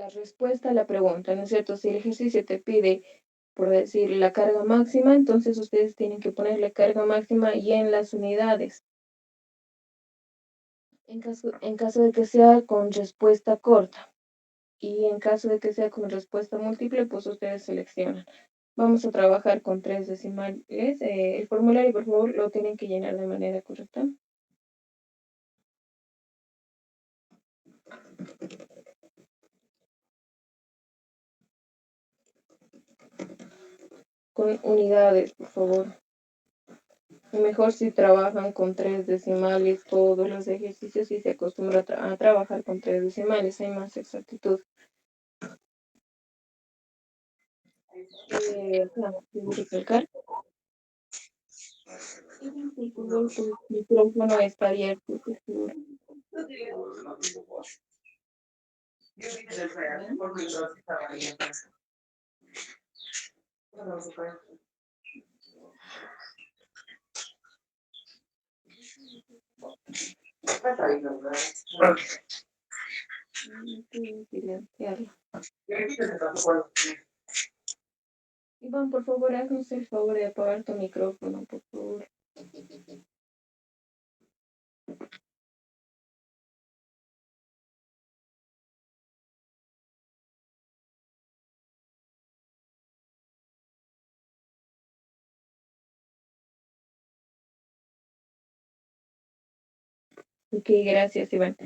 la respuesta a la pregunta, ¿no es cierto? Si el ejercicio te pide, por decir, la carga máxima, entonces ustedes tienen que poner la carga máxima y en las unidades. En caso de que sea con respuesta corta y en caso de que sea con respuesta múltiple, pues ustedes seleccionan. Vamos a trabajar con tres decimales. El formulario, por favor, lo tienen que llenar de manera correcta. Con unidades, por favor. Mejor si trabajan con tres decimales todos los ejercicios y se acostumbra a trabajar con tres decimales, hay más exactitud. Claro, debo recalcar. Y por favor, tu micrófono está abierto, por favor. No puedo silenciarlo. Iván, por favor, haznos el favor de apagar tu micrófono, por favor. Ok, gracias, Iván.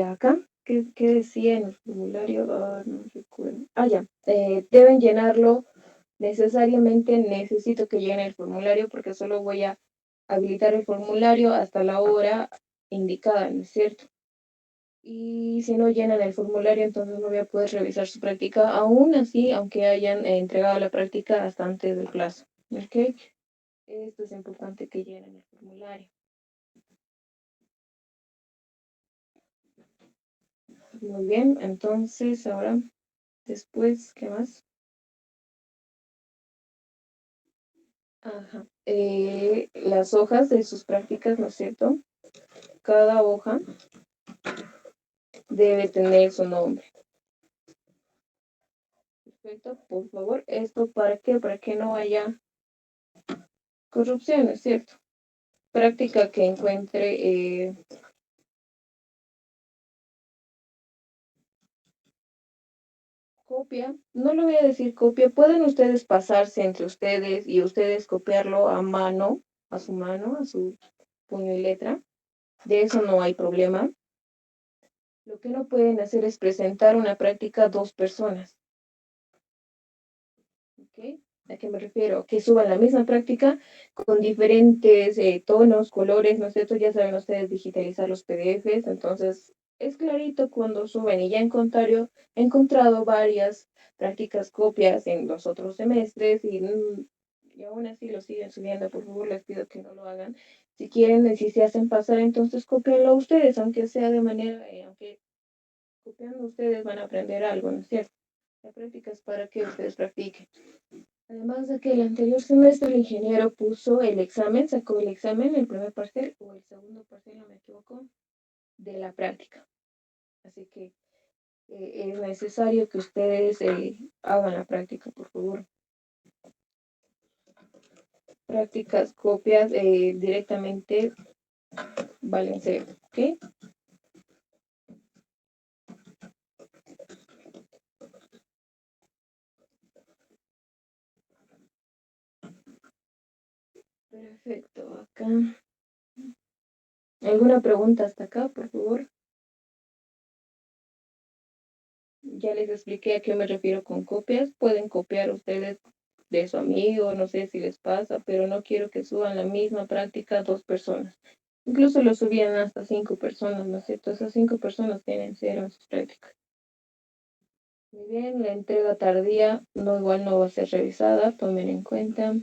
Acá, ¿qué decía en el formulario? Ah, no recuerdo. Ah, ya. Deben llenarlo necesariamente. Necesito que llene el formulario porque solo voy a habilitar el formulario hasta la hora indicada, ¿no es cierto? Y si no llenan el formulario, entonces no voy a poder revisar su práctica, aún así, aunque hayan entregado la práctica hasta antes del plazo. ¿Ok? Esto es importante que llenen el formulario. Muy bien, entonces ahora, después, ¿qué más? Ajá. Las hojas de sus prácticas, ¿no es cierto? Cada hoja debe tener su nombre. Perfecto, por favor. ¿Esto para qué? Para que no haya corrupción, ¿no es cierto? Práctica que encuentre copia. No le voy a decir copia. Pueden ustedes pasarse entre ustedes y ustedes copiarlo a mano, a su puño y letra. De eso no hay problema. Lo que no pueden hacer es presentar una práctica a dos personas. ¿Ok? ¿A qué me refiero? Que suban la misma práctica con diferentes tonos, colores, ¿no es cierto? Ya saben ustedes digitalizar los PDFs, entonces es clarito cuando suben y ya he encontrado varias prácticas copias en los otros semestres y aún así lo siguen subiendo. Por favor, les pido que no lo hagan. Si quieren, si se hacen pasar, entonces cópienlo ustedes, aunque sea de manera, aunque copiando ustedes van a aprender algo, ¿no es cierto? La práctica es para que ustedes practiquen. Además de que el anterior semestre el ingeniero puso el examen, sacó el examen, el primer parcial o el segundo parcial, no me equivoco, de la práctica. Así que es necesario que ustedes hagan la práctica, por favor. Prácticas, copias directamente valen cero, ¿ok? Perfecto, acá. ¿Alguna pregunta hasta acá, por favor? Ya les expliqué a qué me refiero con copias. Pueden copiar ustedes de su amigo, no sé si les pasa, pero no quiero que suban la misma práctica a dos personas. Incluso lo subían hasta cinco personas, ¿no es cierto? Esas cinco personas tienen cero en sus prácticas. Muy bien, la entrega tardía no igual no va a ser revisada, tomen en cuenta.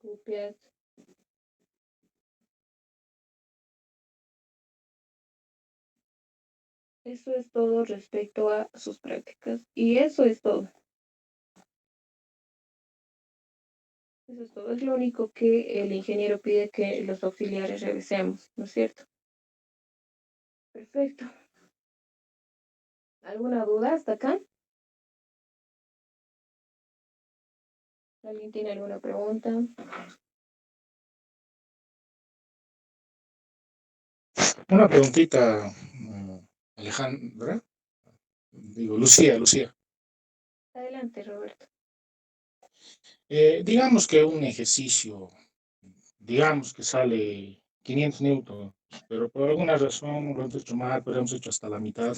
Copias. Eso es todo respecto a sus prácticas. Y eso es todo. Eso es todo. Es lo único que el ingeniero pide que los auxiliares revisemos, ¿no es cierto? Perfecto. ¿Alguna duda hasta acá? ¿Alguien tiene alguna pregunta? Una preguntita, Alejandra. Digo, Lucía. Adelante, Roberto. Digamos que un ejercicio, digamos que sale 500 newtons, pero por alguna razón lo hemos hecho mal, pero hemos hecho hasta la mitad.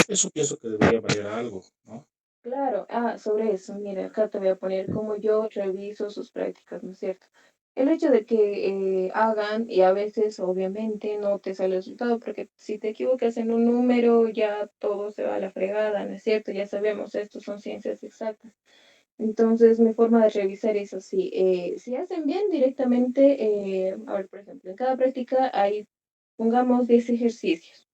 Eso pienso que debería valer algo, ¿no? Claro, sobre eso, mira, acá te voy a poner cómo yo reviso sus prácticas, ¿no es cierto? El hecho de que hagan y a veces obviamente no te sale el resultado, porque si te equivocas en un número ya todo se va a la fregada, ¿no es cierto? Ya sabemos, esto son ciencias exactas. Entonces, mi forma de revisar es así. Si hacen bien directamente, a ver, por ejemplo, en cada práctica hay, pongamos 10 ejercicios.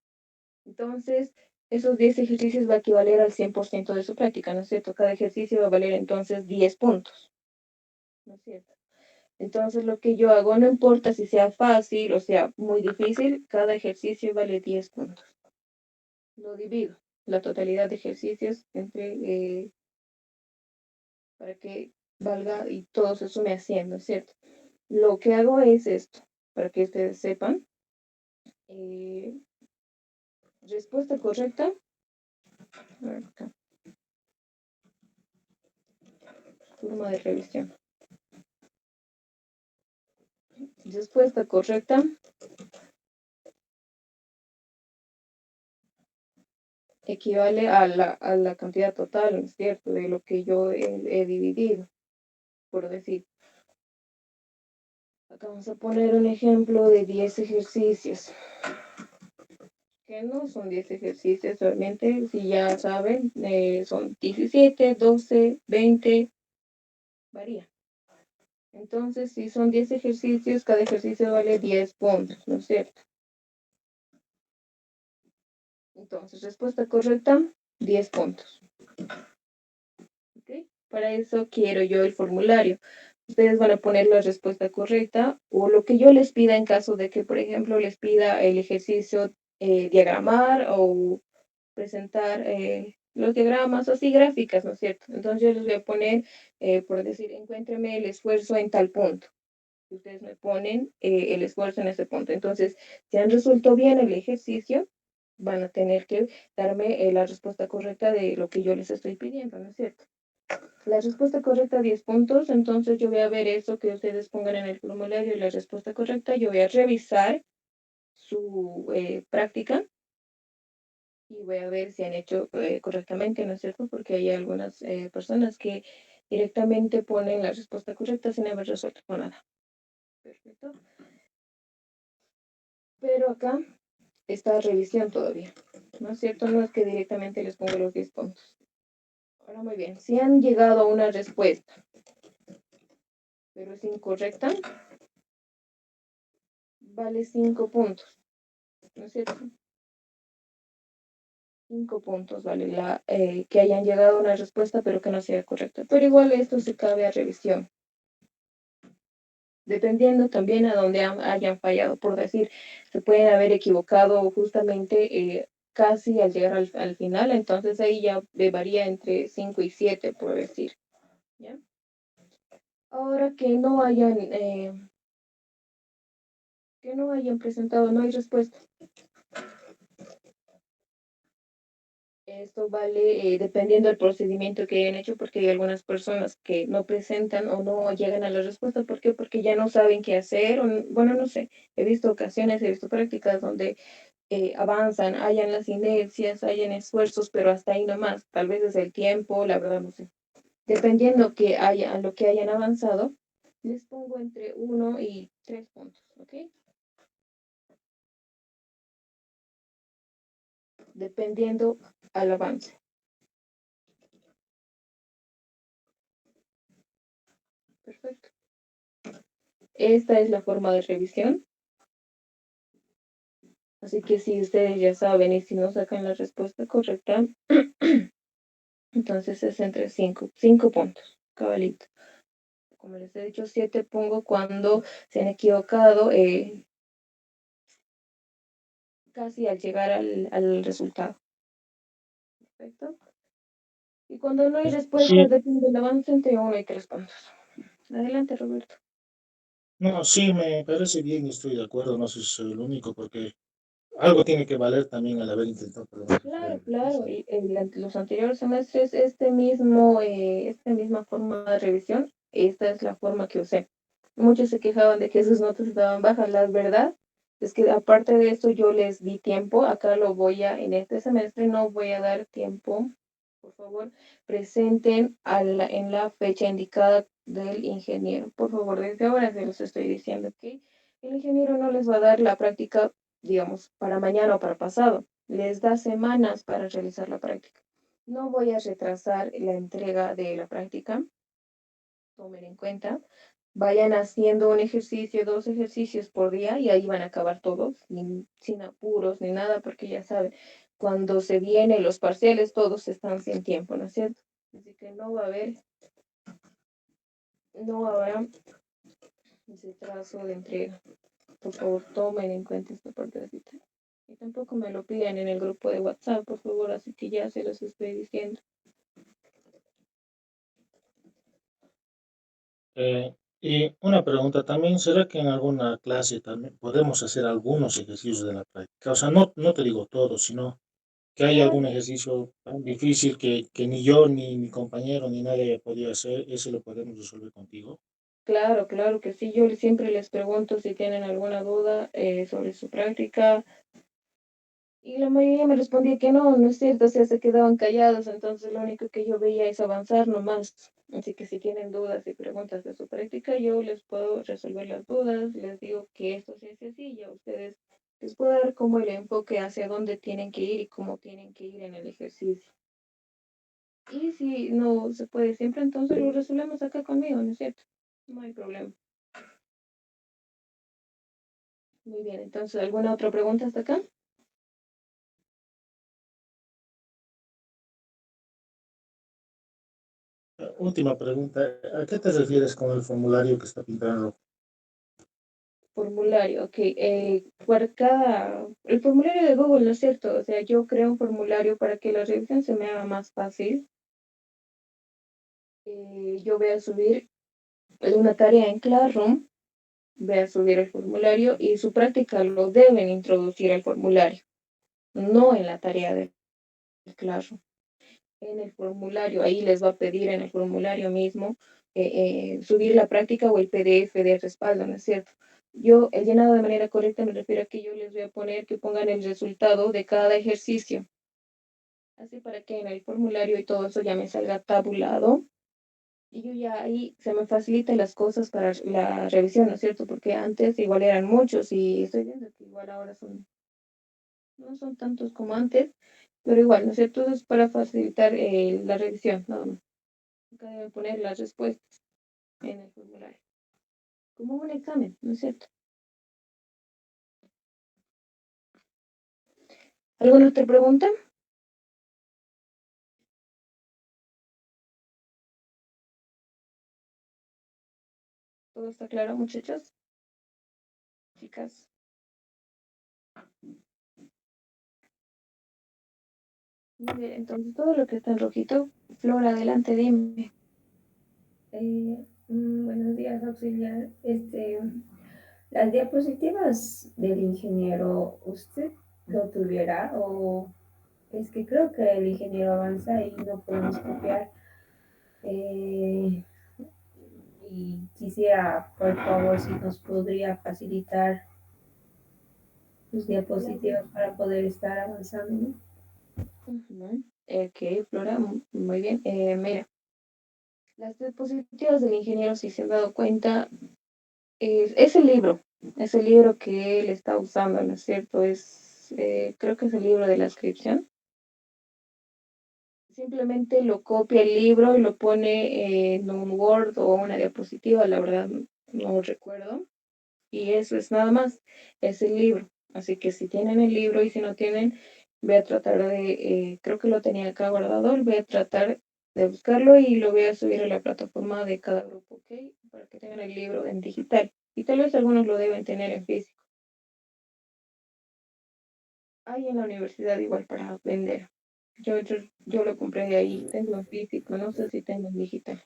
Entonces, esos 10 ejercicios va a equivaler al 100% de su práctica, ¿no es cierto? Cada ejercicio va a valer entonces 10 puntos, ¿no es cierto? Entonces, lo que yo hago, no importa si sea fácil o sea muy difícil, cada ejercicio vale 10 puntos. Lo divido, la totalidad de ejercicios entre, para que valga y todo se sume a 100, ¿no es cierto? Lo que hago es esto, para que ustedes sepan. eh, Respuesta correcta. A ver, acá, forma de revisión. Respuesta correcta equivale a la cantidad total, ¿no es cierto?, de lo que yo he dividido, por decir. Acá vamos a poner un ejemplo de 10 ejercicios, que no son 10 ejercicios realmente, si ya saben, son 17, 12, 20, varía. Entonces, si son 10 ejercicios, cada ejercicio vale 10 puntos, ¿no es cierto? Entonces, respuesta correcta, 10 puntos. ¿Ok? Para eso quiero yo el formulario. Ustedes van a poner la respuesta correcta o lo que yo les pida en caso de que, por ejemplo, les pida el ejercicio diagramar o presentar los diagramas o así gráficas, ¿no es cierto? Entonces yo les voy a poner, por decir, encuéntreme el esfuerzo en tal punto. Ustedes me ponen el esfuerzo en ese punto. Entonces, si han resuelto bien el ejercicio, van a tener que darme la respuesta correcta de lo que yo les estoy pidiendo, ¿no es cierto? La respuesta correcta, 10 puntos. Entonces yo voy a ver eso que ustedes pongan en el formulario, la respuesta correcta. Yo voy a revisar su práctica y voy a ver si han hecho correctamente, ¿no es cierto? Porque hay algunas personas que directamente ponen la respuesta correcta sin haber resuelto con nada. Perfecto. Pero acá está revisión todavía, ¿no es cierto? No es que directamente les pongo los 10 puntos. Ahora muy bien, si han llegado a una respuesta, pero es incorrecta, vale 5 puntos, ¿no es cierto? 5 puntos vale que hayan llegado a una respuesta pero que no sea correcta. Pero igual esto se cabe a revisión, dependiendo también a dónde hayan fallado. Por decir, se pueden haber equivocado justamente casi al llegar al final, entonces ahí ya varía entre 5 y 7, por decir. ¿Ya? Ahora que no hayan presentado, no hay respuesta. Esto vale dependiendo del procedimiento que hayan hecho, porque hay algunas personas que no presentan o no llegan a la respuesta. ¿Por qué? Porque ya no saben qué hacer. O, bueno, no sé. He visto ocasiones, he visto prácticas donde avanzan, hayan las inercias, hayan esfuerzos, pero hasta ahí nomás. Tal vez es el tiempo, la verdad no sé. Dependiendo que haya, lo que hayan avanzado, les pongo entre 1 y 3 puntos, ¿ok? Dependiendo al avance. Perfecto. Esta es la forma de revisión. Así que si ustedes ya saben y si no sacan la respuesta correcta, entonces es entre 5 puntos, cabalito. Como les he dicho, 7 pongo cuando se han equivocado casi al llegar al resultado. Perfecto. Y cuando no hay respuesta, Sí, depende del avance entre 1 y 3 puntos. Adelante, Roberto. no, sí, me parece bien y estoy de acuerdo, no sé si soy el único, porque algo tiene que valer también al haber intentado permanecer Claro, en el claro. curso. Y los anteriores semestres, esta misma forma de revisión, esta es la forma que usé. Muchos se quejaban de que sus notas estaban bajas. La verdad es que aparte de esto, yo les di tiempo. Acá en este semestre no voy a dar tiempo. Por favor, presenten en la fecha indicada del ingeniero. Por favor, desde ahora se los estoy diciendo que el ingeniero no les va a dar la práctica, digamos, para mañana o para pasado. Les da semanas para realizar la práctica. No voy a retrasar la entrega de la práctica, tomen en cuenta. Vayan haciendo un ejercicio, 2 ejercicios por día y ahí van a acabar todos, sin apuros ni nada, porque ya saben, cuando se vienen los parciales, todos están sin tiempo, ¿no es cierto? Así que no habrá retraso de entrega. Por favor, tomen en cuenta esta partecita. Y tampoco me lo piden en el grupo de WhatsApp, por favor, así que ya se los estoy diciendo. Y una pregunta también, ¿será que en alguna clase también podemos hacer algunos ejercicios de la práctica? O sea, no te digo todos, sino que hay algún Claro, ejercicio tan difícil que ni yo, ni mi compañero, ni nadie haya podido hacer, ese lo podemos resolver contigo. claro, claro que sí. Yo siempre les pregunto si tienen alguna duda sobre su práctica y la mayoría me respondía que no, no es cierto, o sea, se quedaban callados, entonces lo único que yo veía es avanzar nomás. Así que si tienen dudas y preguntas de su práctica, yo les puedo resolver las dudas, les digo que esto se hace así, ya ustedes les puedo dar como el enfoque hacia dónde tienen que ir y cómo tienen que ir en el ejercicio. Y si no se puede siempre, entonces lo resolvemos acá conmigo, ¿no es cierto? No hay problema. Muy bien, entonces, ¿alguna otra pregunta hasta acá? Última pregunta, ¿a qué te refieres con el formulario que está pintado? Formulario, ok. El formulario de Google, ¿no es cierto? O sea, yo creo un formulario para que la revisión se me haga más fácil. Yo voy a subir una tarea en Classroom, voy a subir el formulario y su práctica lo deben introducir al formulario, no en la tarea de Classroom. En el formulario, ahí les va a pedir en el formulario mismo subir la práctica o el PDF de respaldo, ¿no es cierto? Yo he llenado de manera correcta, me refiero a que yo les voy a poner que pongan el resultado de cada ejercicio, así para que en el formulario y todo eso ya me salga tabulado y yo ya ahí se me facilitan las cosas para la revisión, ¿no es cierto? Porque antes igual eran muchos y estoy viendo que igual ahora no son tantos como antes, pero igual, ¿no es cierto? Es para facilitar la revisión, nada más. Acá deben poner las respuestas en el formulario. Como un examen, ¿no es cierto? ¿Alguna otra pregunta? ¿Todo está claro, muchachos? Chicas. Muy bien, entonces todo lo que está en rojito, Flor, adelante, dime. Buenos días, auxiliar. Las diapositivas del ingeniero, ¿usted lo tuviera? O es que creo que el ingeniero avanza y no podemos copiar. Eh, y quisiera, por favor, si nos podría facilitar sus Las de- diapositivas para poder estar avanzando, ¿no? Ujú. Ok, Flora, muy bien. Mira, las diapositivas del ingeniero, si se han dado cuenta, es el libro que él está usando, ¿no es cierto? Creo que es el libro de la inscripción. Simplemente lo copia el libro y lo pone en un Word o una diapositiva, la verdad no recuerdo. Y eso es nada más, es el libro. Así que si tienen el libro y si no tienen, voy a tratar creo que lo tenía acá guardado, voy a tratar de buscarlo y lo voy a subir a la plataforma de cada grupo, ¿ok? Para que tengan el libro en digital. Y tal vez algunos lo deben tener en físico. Hay en la universidad igual para vender. Yo lo compré de ahí, tengo en físico, no sé si tengo en digital.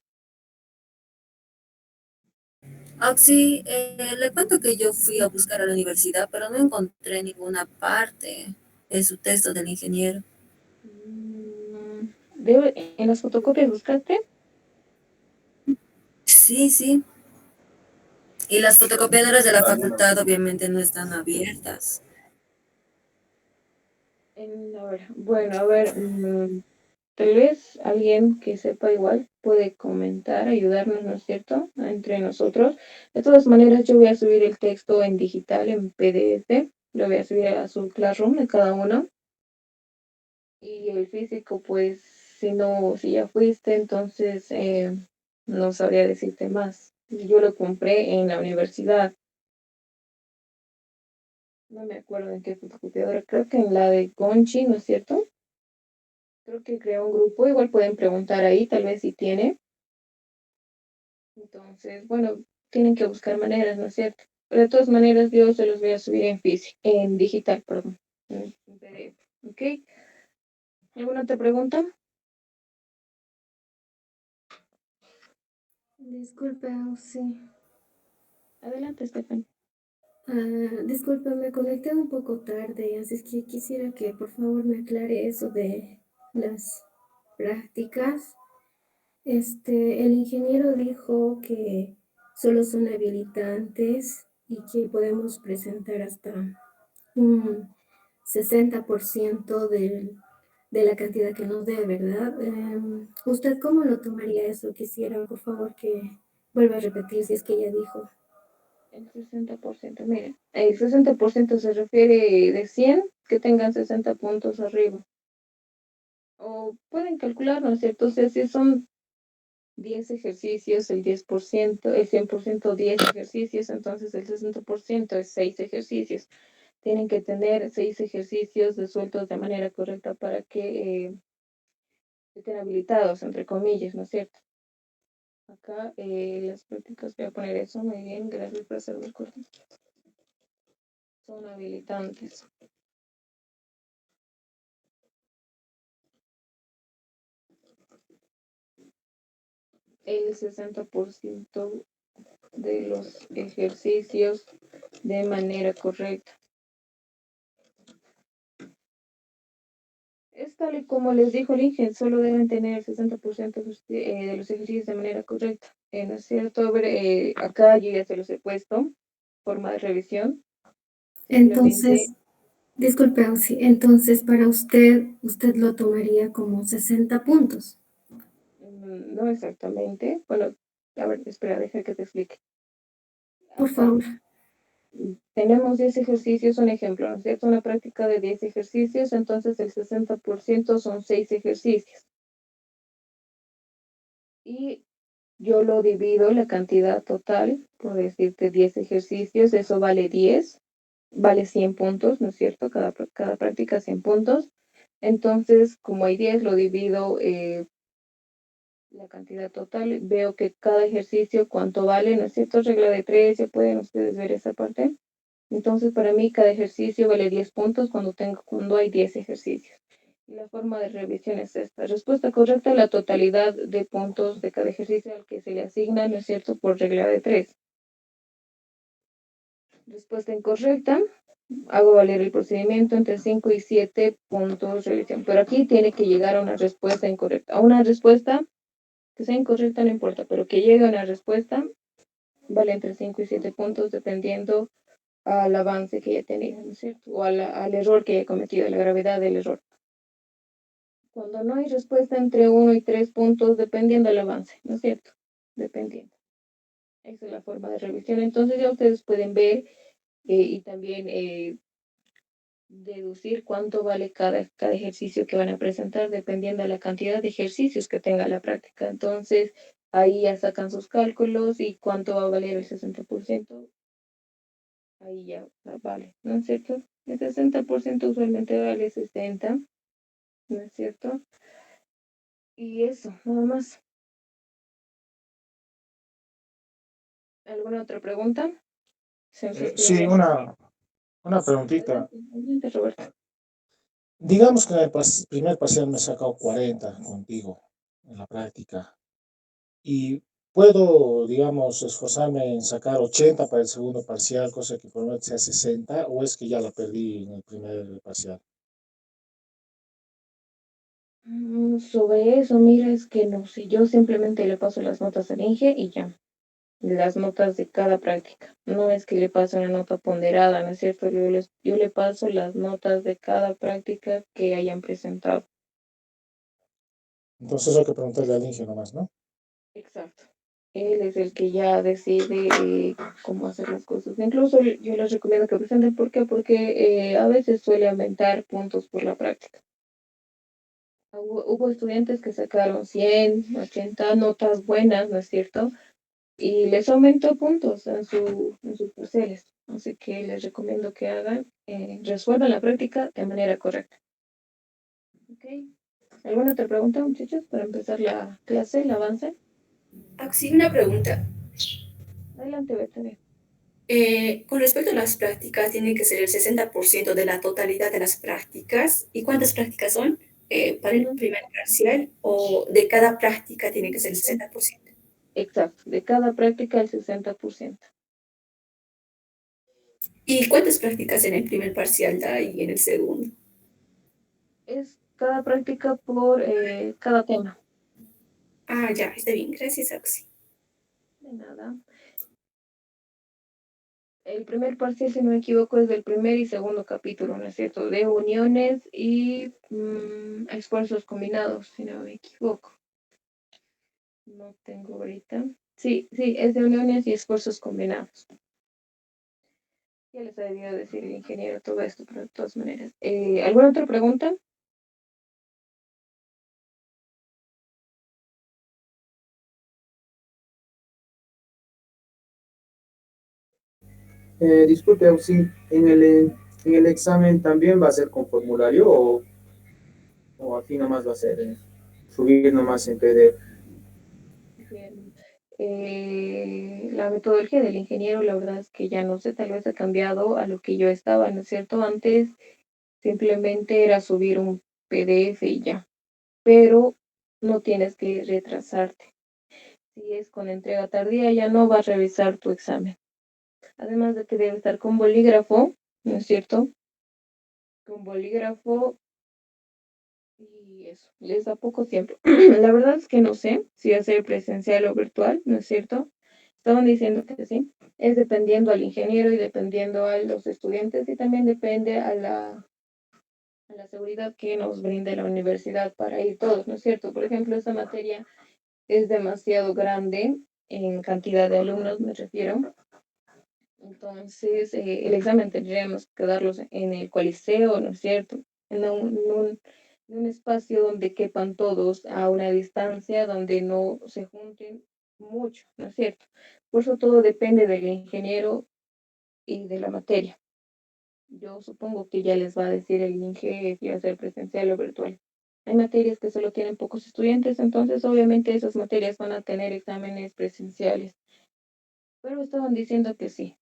Oxy, le cuento que yo fui a buscar a la universidad, pero no encontré ninguna parte de su texto del ingeniero. ¿En las fotocopias buscaste? Sí, sí. Y las fotocopiadoras de la facultad obviamente no están abiertas. A ver, bueno, a ver, tal vez alguien que sepa igual puede comentar, ayudarnos, ¿no es cierto? Entre nosotros. De todas maneras, yo voy a subir el texto en digital, en PDF. Lo voy a subir a su Classroom de cada uno. Y el físico, pues, si no, si ya fuiste, entonces no sabría decirte más. Yo lo compré en la universidad. No me acuerdo en qué fotocopiadora. Creo que en la de Conchi, ¿no es cierto? Creo que creó un grupo. Igual pueden preguntar ahí, tal vez si tiene. Entonces, bueno, tienen que buscar maneras, ¿no es cierto? Pero de todas maneras, yo se los voy a subir en físico, en digital, perdón. En PDF. ¿Ok? ¿Alguna otra pregunta? Disculpe, sí. Adelante, Estefan. Disculpe, me conecté un poco tarde, así es que quisiera que por favor me aclare eso de las prácticas. El ingeniero dijo que solo son habilitantes y que podemos presentar hasta un 60% de la cantidad que nos dé, ¿verdad? ¿Usted cómo lo tomaría eso? Quisiera, por favor, que vuelva a repetir si es que ella dijo. El 60%, mire, el 60% se refiere de 100 que tengan 60 puntos arriba. O pueden calcular, ¿no es cierto? O sea, si son 10 ejercicios, el 10%, el 100% 10 ejercicios, entonces el 60% es 6 ejercicios. Tienen que tener 6 ejercicios resueltos de manera correcta para que estén habilitados, entre comillas, ¿no es cierto? Acá las prácticas, voy a poner eso, muy bien, gracias por hacerme corto. Son habilitantes. El 60% de los ejercicios de manera correcta. Es tal y como les dijo el INGE, solo deben tener el 60% de los ejercicios de manera correcta. ¿No es cierto? A ver, acá yo ya se los he puesto, forma de revisión. Simplemente, Entonces, disculpe, sí, entonces para usted lo tomaría como 60 puntos. no exactamente. Bueno, a ver, espera, deja que te explique. Por Acá favor. tenemos 10 ejercicios, un ejemplo, ¿no es cierto? Una práctica de 10 ejercicios, entonces el 60% son 6 ejercicios. Y yo lo divido la cantidad total, por decirte 10 ejercicios, eso vale 10, vale 100 puntos, ¿no es cierto? Cada práctica 100 puntos. Entonces, como hay 10, lo divido la cantidad total, veo que cada ejercicio cuánto vale, ¿no es cierto? Regla de 3, ya pueden ustedes ver esa parte. Entonces, para mí, cada ejercicio vale 10 puntos cuando hay 10 ejercicios. Y la forma de revisión es esta. Respuesta correcta, la totalidad de puntos de cada ejercicio al que se le asigna, ¿no es cierto?, por regla de 3. Respuesta incorrecta, hago valer el procedimiento entre 5 y 7 puntos de revisión. Pero aquí tiene que llegar a una respuesta incorrecta. A una respuesta que sea incorrecta no importa, pero que llegue a una respuesta vale entre 5 y 7 puntos dependiendo al avance que haya tenido, ¿no es cierto? O al error que haya cometido, la gravedad del error. Cuando no hay respuesta entre 1 y 3 puntos, dependiendo del avance, ¿no es cierto? Dependiendo. Esa es la forma de revisión. Entonces ya ustedes pueden ver y también deducir cuánto vale cada ejercicio que van a presentar, dependiendo de la cantidad de ejercicios que tenga la práctica. Entonces, ahí ya sacan sus cálculos y cuánto va a valer el 60%. Ahí ya vale, ¿no es cierto? El 60% usualmente vale 60, ¿no es cierto? Y eso, nada más. ¿Alguna otra pregunta? Se nos Sí, escribe. una preguntita. Adelante, adelante, Roberto. Digamos que en el primer parcial me he sacado 40 contigo en la práctica y puedo, digamos, esforzarme en sacar 80 para el segundo parcial, cosa que probablemente sea 60, o es que ya la perdí en el primer parcial. Sobre eso, mira, es que no sé, yo simplemente le paso las notas al Inge y ya, las notas de cada práctica. No es que le pase una nota ponderada, ¿no es cierto? Yo le paso las notas de cada práctica que hayan presentado. Entonces hay que preguntarle al Inge nomás, ¿no? Exacto. Él es el que ya decide cómo hacer las cosas. Incluso yo les recomiendo que presenten. ¿Por qué? Porque a veces suele aumentar puntos por la práctica. Hubo estudiantes que sacaron 100, 80 notas buenas, ¿no es cierto? Y les aumentó puntos en sus parciales. Así que les recomiendo que hagan, resuelvan la práctica de manera correcta. ¿Ok? ¿Alguna otra pregunta, muchachos, para empezar la clase, el avance? Axi, una pregunta. Adelante, Betty. Con respecto a las prácticas, tiene que ser el 60% de la totalidad de las prácticas. ¿Y cuántas prácticas son para el primer parcial? ¿O de cada práctica tiene que ser el 60%? Exacto, de cada práctica el 60%. ¿Y cuántas prácticas en el primer parcial da y en el segundo? Es cada práctica por cada tema. Ah, ya, está bien. Gracias, Axi. De nada. El primer parcial, si no me equivoco, es del primer y segundo capítulo, ¿no es cierto? De uniones y esfuerzos combinados, si no me equivoco. No tengo ahorita. Sí, sí, es de uniones y esfuerzos combinados. Ya les ha debido decir el ingeniero todo esto, pero de todas maneras. ¿Alguna otra pregunta? Disculpe, sí, en el examen también va a ser con formulario o aquí nomás va a ser subir nomás en PDF. Bien. La metodología del ingeniero, la verdad es que ya no sé, tal vez ha cambiado a lo que yo estaba, ¿no es cierto? Antes simplemente era subir un PDF y ya, pero no tienes que retrasarte. Si es con entrega tardía, ya no va a revisar tu examen. Además de que debe estar con bolígrafo, ¿no es cierto? Con bolígrafo y eso, les da poco tiempo. La verdad es que no sé si va a ser presencial o virtual, ¿no es cierto? Estaban diciendo que sí. Es dependiendo al ingeniero y dependiendo a los estudiantes y también depende a la seguridad que nos brinde la universidad para ir todos, ¿no es cierto? Por ejemplo, esta materia es demasiado grande en cantidad de alumnos, me refiero. Entonces, el examen tendríamos que darlos en el Coliseo, ¿no es cierto? En un espacio donde quepan todos a una distancia, donde no se junten mucho, ¿no es cierto? Por eso todo depende del ingeniero y de la materia. Yo supongo que ya les va a decir el INGE si va a ser presencial o virtual. Hay materias que solo tienen pocos estudiantes, entonces obviamente esas materias van a tener exámenes presenciales. Pero estaban diciendo que sí,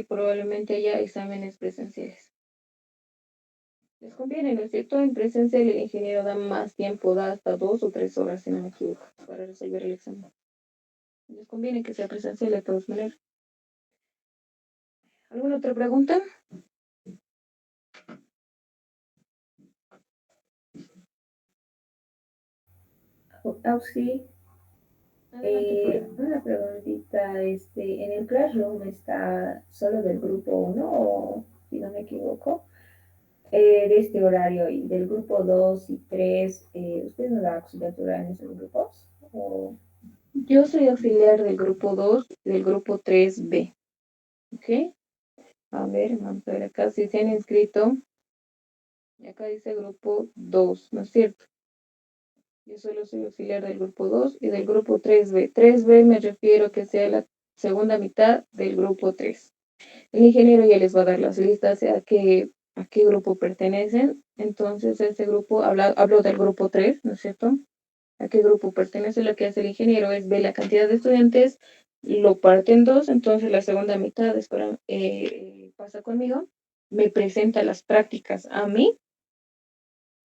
probablemente haya exámenes presenciales. Les conviene, ¿no es cierto? En presencial el ingeniero da más tiempo, da hasta 2 o 3 horas, si no me equivoco, para resolver el examen. Les conviene que sea presencial de todas maneras. ¿Alguna otra pregunta? Auxi, Adelante, Flora. una preguntita, en el Classroom está solo del grupo uno o si no me equivoco, de este horario y del grupo 2 y 3, ¿usted no da auxiliatura en esos grupos? O, Yo soy auxiliar del grupo 2 y del grupo 3B. ¿Ok? A ver, vamos a ver acá si se han inscrito. Y acá dice grupo 2, ¿no es cierto? Yo solo soy auxiliar del grupo 2 y del grupo 3B. 3B me refiero que sea la segunda mitad del grupo 3. El ingeniero ya les va a dar las listas a qué grupo pertenecen. Entonces, ese grupo, hablo del grupo 3, ¿no es cierto? ¿A qué grupo pertenece? Lo que hace el ingeniero es ver la cantidad de estudiantes, lo parte en dos, entonces la segunda mitad pasa conmigo, me presenta las prácticas a mí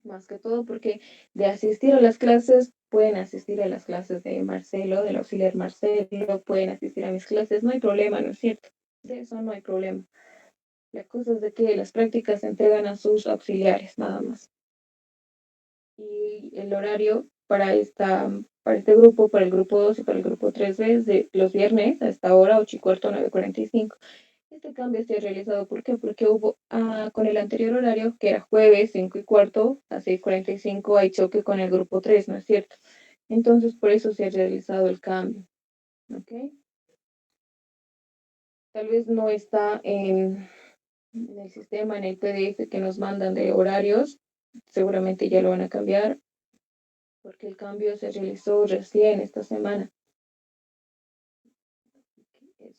más que todo porque de asistir a las clases, pueden asistir a las clases de Marcelo, del auxiliar Marcelo, pueden asistir a mis clases, no hay problema, ¿no es cierto? De eso no hay problema. La cosa es de que las prácticas se entregan a sus auxiliares, nada más. Y el horario para este grupo, para el grupo 2 y para el grupo 3B es de los viernes a esta hora, 8:15, 9:45. Este cambio se ha realizado, ¿por qué? Porque hubo, con el anterior horario, que era jueves 5:15 a 6:45, hay choque con el grupo 3, ¿no es cierto? Entonces, por eso se ha realizado el cambio, ¿ok? Tal vez no está en el sistema, en el PDF que nos mandan de horarios, seguramente ya lo van a cambiar, porque el cambio se realizó recién esta semana.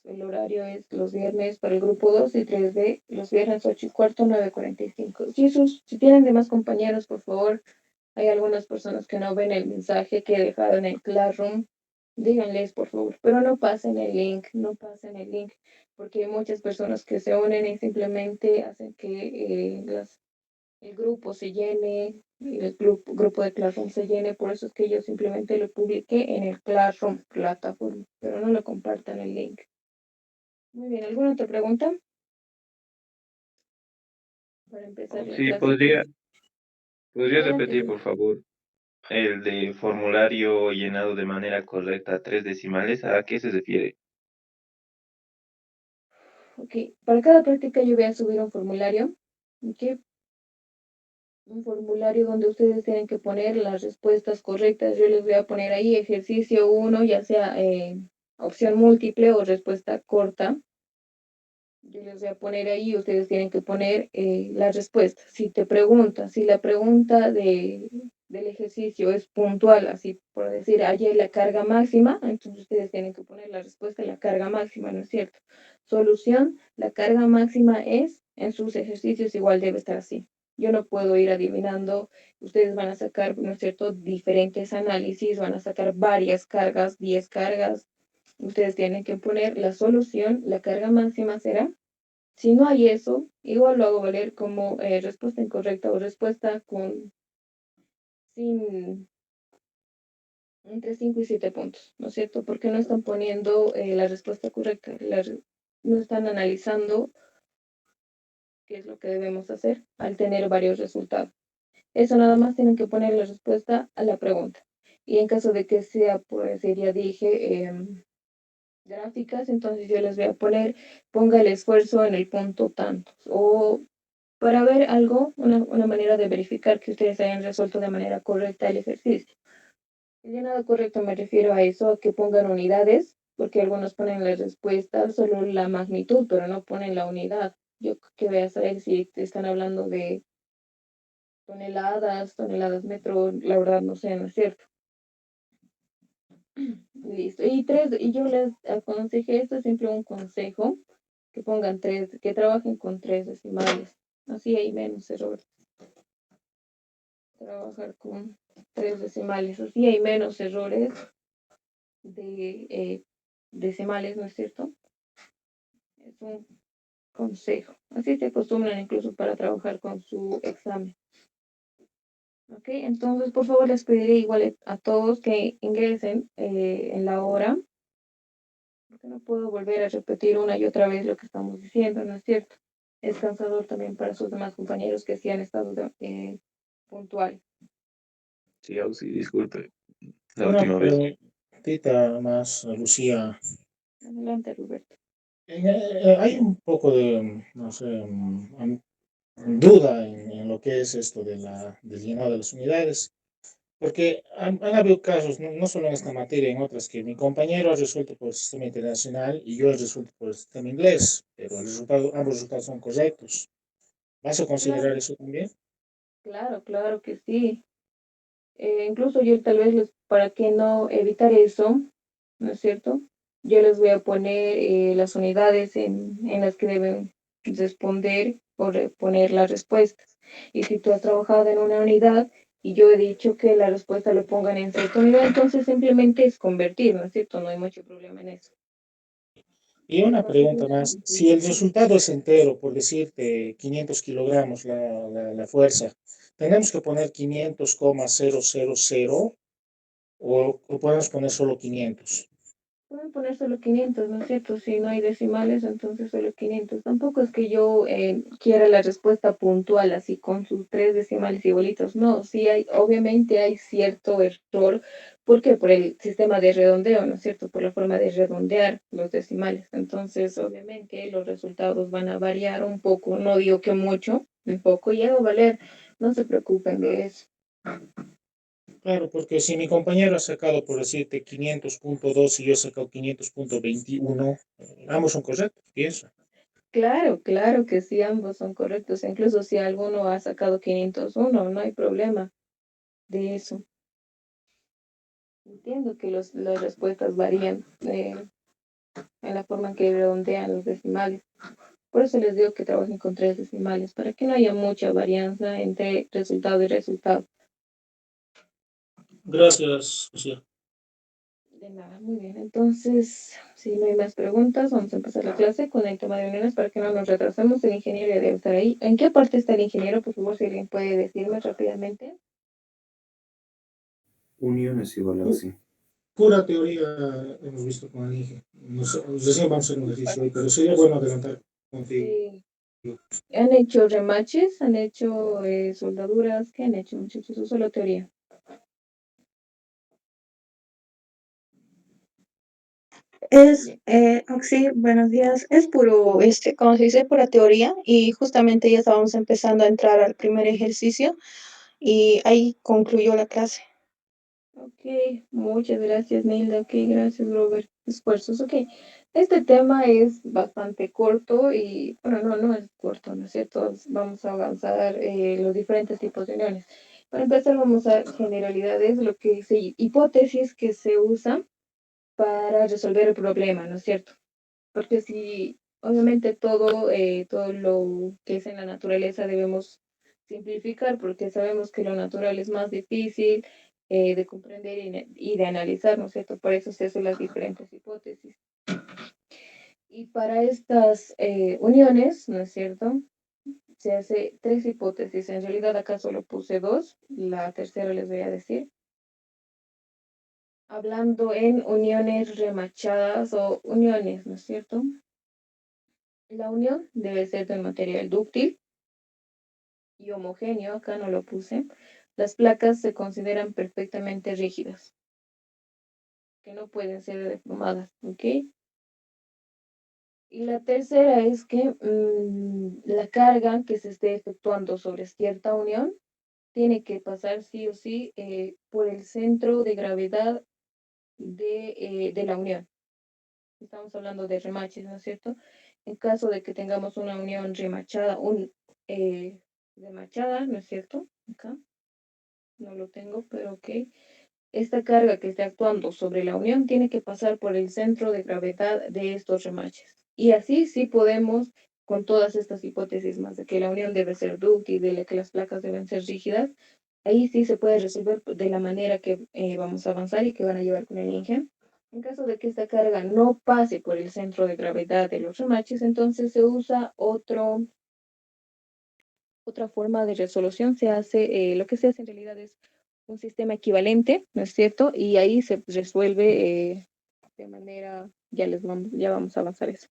El horario es los viernes para el grupo 2 y 3B, los viernes 8:15, 9:45. Si tienen demás compañeros, por favor, hay algunas personas que no ven el mensaje que he dejado en el Classroom, díganles, por favor, pero no pasen el link, no pasen el link, porque hay muchas personas que se unen y simplemente hacen que el grupo se llene, el grupo de Classroom se llene, por eso es que yo simplemente lo publiqué en el Classroom plataforma, pero no lo compartan el link. Muy bien, ¿alguna otra pregunta? Para empezar la Sí, clase. podría Adelante, repetir, Luis. por favor, el de formulario llenado de manera correcta, 3 decimales, ¿a qué se refiere? Ok, para cada práctica yo voy a subir un formulario, ok, un formulario donde ustedes tienen que poner las respuestas correctas. Yo les voy a poner ahí ejercicio 1, ya sea opción múltiple o respuesta corta. Yo les voy a poner ahí, ustedes tienen que poner la respuesta. Si te pregunta, si la pregunta del ejercicio es puntual, así por decir, hay la carga máxima, entonces ustedes tienen que poner la respuesta en la carga máxima, ¿no es cierto? Solución, la carga máxima es, en sus ejercicios igual debe estar así. Yo no puedo ir adivinando, ustedes van a sacar, ¿no es cierto?, diferentes análisis, van a sacar varias cargas, 10 cargas. Ustedes tienen que poner la solución, la carga máxima será. Si no hay eso, igual lo hago valer como respuesta incorrecta o respuesta sin entre 5 y 7 puntos, ¿no es cierto? Porque no están poniendo la respuesta correcta, no están analizando qué es lo que debemos hacer al tener varios resultados. Eso nada más tienen que poner la respuesta a la pregunta. Y en caso de que sea, pues ya dije, gráficas, entonces yo les voy a poner, ponga el esfuerzo en el punto tantos, o para ver algo, una manera de verificar que ustedes hayan resuelto de manera correcta el ejercicio. El llenado correcto me refiero a eso, a que pongan unidades, porque algunos ponen la respuesta, solo la magnitud, pero no ponen la unidad. Yo que voy a saber si te están hablando de toneladas metro, la verdad no sé, ¿no es cierto? Listo. Y yo les aconsejé, esto es siempre un consejo, que pongan que trabajen con 3 decimales. Así hay menos errores. Trabajar con 3 decimales, así hay menos errores de decimales, ¿no es cierto? Es un consejo. Así se acostumbran incluso para trabajar con su examen. Ok, entonces por favor les pediré igual a todos que ingresen en la hora, porque no puedo volver a repetir una y otra vez lo que estamos diciendo, ¿no es cierto? Es cansador también para sus demás compañeros que sí han estado puntuales. Sí, sí, disculpe, la Una última vez. preguntita más, Lucía. Adelante, Roberto. Hay un poco de, no sé, duda en lo que es esto del llenado de las unidades, porque han habido casos, no solo en esta materia, en otras, que mi compañero ha resuelto por el sistema internacional y yo he resuelto por el sistema inglés, pero ambos resultados son correctos. ¿Vas a Claro, considerar eso también? claro que sí. Incluso yo tal vez para que no evitar eso, ¿no es cierto? Yo les voy a poner las unidades en las que deben responder o poner las respuestas. Y si tú has trabajado en una unidad y yo he dicho que la respuesta lo pongan en cierta unidad, entonces simplemente es convertir, ¿no es cierto? No hay mucho problema en eso. Y una Más que pregunta todo, más, si el resultado es entero, por decirte 500 kilogramos la fuerza, tenemos que poner 500,000 o podemos poner solo 500. Pueden poner solo 500, ¿no es cierto? Si no hay decimales, entonces solo 500. Tampoco es que yo quiera la respuesta puntual, así con sus 3 decimales igualitos. No, sí hay, obviamente hay cierto error. ¿Por qué? Por el sistema de redondeo, ¿no es cierto? Por la forma de redondear los decimales. Entonces, obviamente, los resultados van a variar un poco. No digo que mucho, un poco, y hago valer. No se preocupen de eso. Claro, porque si mi compañero ha sacado, por decirte, 500,2 y yo he sacado 500,21, ambos son correctos, pienso. Claro, claro que sí, ambos son correctos. Incluso si alguno ha sacado 501, no hay problema de eso. Entiendo que las respuestas varían en la forma en que redondean los decimales. Por eso les digo que trabajen con 3 decimales, para que no haya mucha varianza entre resultado y resultado. Gracias, Lucía. De nada, muy bien. Entonces, si no hay más preguntas, vamos a empezar la clase con el tema de uniones para que no nos retrasemos. El ingeniero ya debe estar ahí. ¿En qué parte está el ingeniero? Por favor, si alguien puede decirme rápidamente. Uniones igual a sí. Pura teoría hemos visto con el Inge. Recién vamos a hacer un ejercicio hoy, pero sería bueno adelantar contigo. Sí. ¿Han hecho remaches? ¿Han hecho soldaduras? ¿Qué han hecho, muchachos? ¿O solo teoría? Sí, buenos días. Es puro, como se dice, pura teoría y justamente ya estábamos empezando a entrar al primer ejercicio y ahí concluyó la clase. Ok, muchas gracias, Nilda. Ok, gracias, Robert. Esfuerzos. Ok, este tema es bastante corto y, bueno, no es corto, ¿no es cierto? Vamos a avanzar los diferentes tipos de uniones. Para empezar, vamos a generalidades, lo que dice hipótesis que se usa para resolver el problema, ¿no es cierto? Porque si, obviamente, todo lo que es en la naturaleza debemos simplificar, porque sabemos que lo natural es más difícil de comprender y de analizar, ¿no es cierto? Por eso se hacen las diferentes hipótesis. Y para estas uniones, ¿no es cierto? Se hace 3 hipótesis. En realidad acá solo puse 2, la tercera les voy a decir. Hablando en uniones remachadas o uniones, ¿no es cierto? La unión debe ser de material dúctil y homogéneo, acá no lo puse. Las placas se consideran perfectamente rígidas, que no pueden ser deformadas, ¿ok? Y la tercera es que la carga que se esté efectuando sobre cierta unión tiene que pasar sí o sí por el centro de gravedad de la unión. Estamos hablando de remaches, ¿no es cierto? En caso de que tengamos una unión remachada, remachada, ¿no es cierto? Acá no lo tengo, pero ok. Esta carga que esté actuando sobre la unión tiene que pasar por el centro de gravedad de estos remaches. Y así sí podemos, con todas estas hipótesis más de que la unión debe ser dúctil, de que las placas deben ser rígidas, ahí sí se puede resolver de la manera que vamos a avanzar y que van a llevar con el INGE. En caso de que esta carga no pase por el centro de gravedad de los remaches, entonces se usa otra forma de resolución. Se hace, lo que se hace en realidad es un sistema equivalente, ¿no es cierto? Y ahí se resuelve de manera, ya vamos a avanzar eso.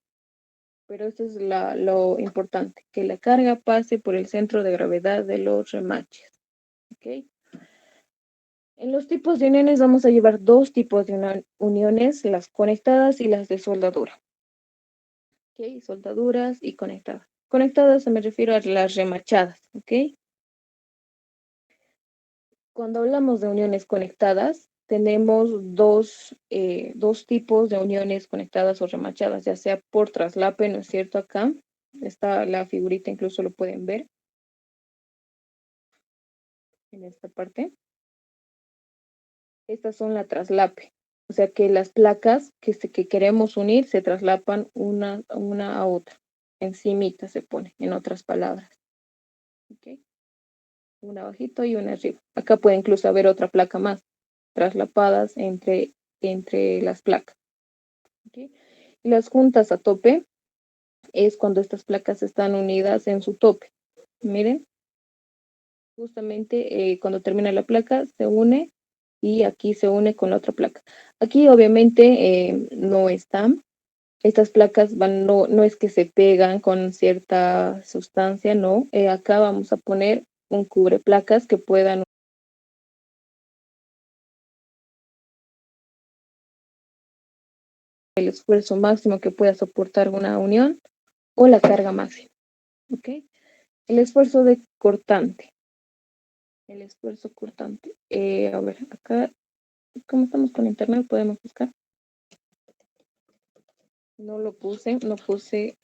Pero esto es lo importante, que la carga pase por el centro de gravedad de los remaches. ¿Ok? En los tipos de uniones vamos a llevar 2 tipos de uniones, las conectadas y las de soldadura. ¿Ok? Soldaduras y conectadas. Conectadas me refiero a las remachadas, ¿ok? Cuando hablamos de uniones conectadas, tenemos dos tipos de uniones conectadas o remachadas, ya sea por traslape, ¿no es cierto? Acá está la figurita, incluso lo pueden ver en esta parte. Estas son la traslape, o sea que las placas que queremos unir se traslapan una a otra, encimita se pone, en otras palabras. ¿Ok? Una abajito y una arriba. Acá puede incluso haber otra placa más, traslapadas entre las placas. ¿Ok? Y las juntas a tope es cuando estas placas están unidas en su tope. Miren, justamente cuando termina la placa se une y aquí se une con la otra placa. Aquí obviamente no están. Estas placas no es que se pegan con cierta sustancia, no. Acá vamos a poner un cubre placas que puedan el esfuerzo máximo que pueda soportar una unión o la carga máxima. ¿Ok? El esfuerzo de cortante. El esfuerzo cortante. A ver, acá, como estamos con internet, podemos buscar. No lo puse, no puse.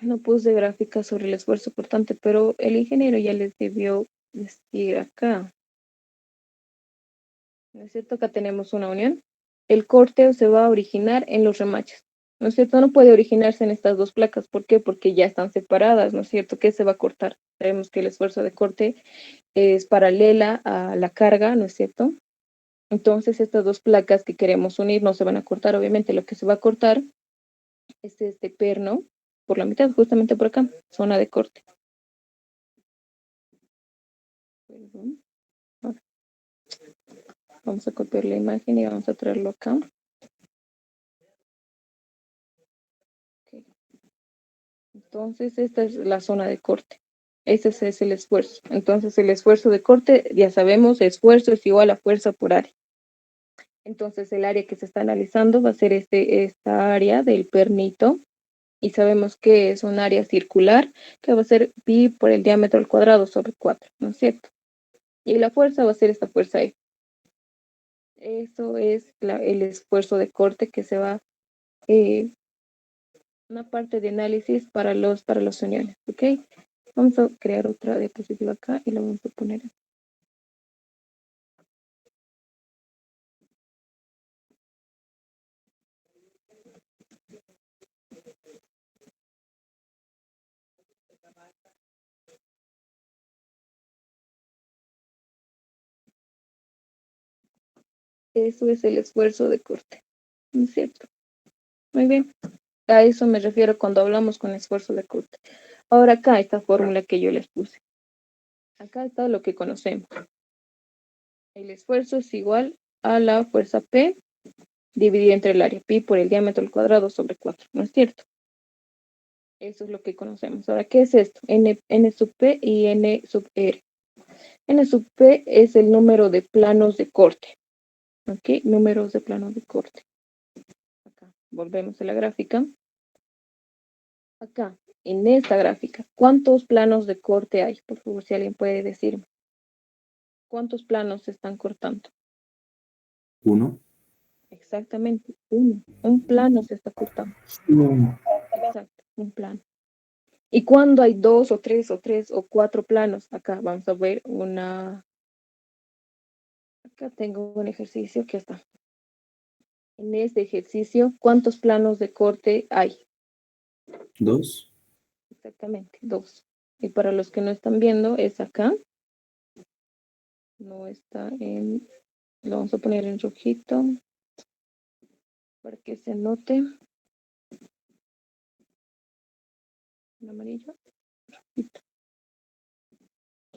No puse gráficas sobre el esfuerzo cortante, pero el ingeniero ya les debió decir acá. ¿No es cierto? Acá tenemos una unión. El corte se va a originar en los remaches. ¿No es cierto? No puede originarse en estas dos placas. ¿Por qué? Porque ya están separadas, ¿no es cierto? ¿Qué se va a cortar? Sabemos que el esfuerzo de corte es paralela a la carga, ¿no es cierto? Entonces, estas dos placas que queremos unir no se van a cortar. Obviamente, lo que se va a cortar es este perno por la mitad, justamente por acá, zona de corte. Perdón. Ahora, vamos a copiar la imagen y vamos a traerlo acá. Okay. Entonces, esta es la zona de corte. Ese es el esfuerzo. Entonces, el esfuerzo de corte, ya sabemos, esfuerzo es igual a fuerza por área. Entonces, el área que se está analizando va a ser esta área del pernito. Y sabemos que es un área circular que va a ser pi por el diámetro al cuadrado sobre 4, ¿no es cierto? Y la fuerza va a ser esta fuerza E. Eso es el esfuerzo de corte que se va, una parte de análisis para los uniones, ¿ok? Vamos a crear otra diapositiva acá y la vamos a poner. Eso es el esfuerzo de corte, ¿no es cierto? Muy bien. A eso me refiero cuando hablamos con esfuerzo de corte. Ahora acá esta fórmula que yo les puse. Acá está lo que conocemos. El esfuerzo es igual a la fuerza P dividido entre el área pi por el diámetro al cuadrado sobre 4, ¿no es cierto? Eso es lo que conocemos. Ahora, ¿qué es esto? N sub P y N sub R. N sub P es el número de planos de corte. ¿Ok? Números de planos de corte. Acá, volvemos a la gráfica. Acá, en esta gráfica, ¿cuántos planos de corte hay? Por favor, si alguien puede decirme. ¿Cuántos planos se están cortando? 1. Exactamente, uno. Un plano se está cortando. No. Exacto, un plano. Y cuando hay dos o tres o cuatro planos, acá vamos a ver acá tengo un ejercicio que está. En este ejercicio, ¿cuántos planos de corte hay? 2. Exactamente, dos. Y para los que no están viendo, es acá. No está lo vamos a poner en rojito para que se note. En amarillo, rojito.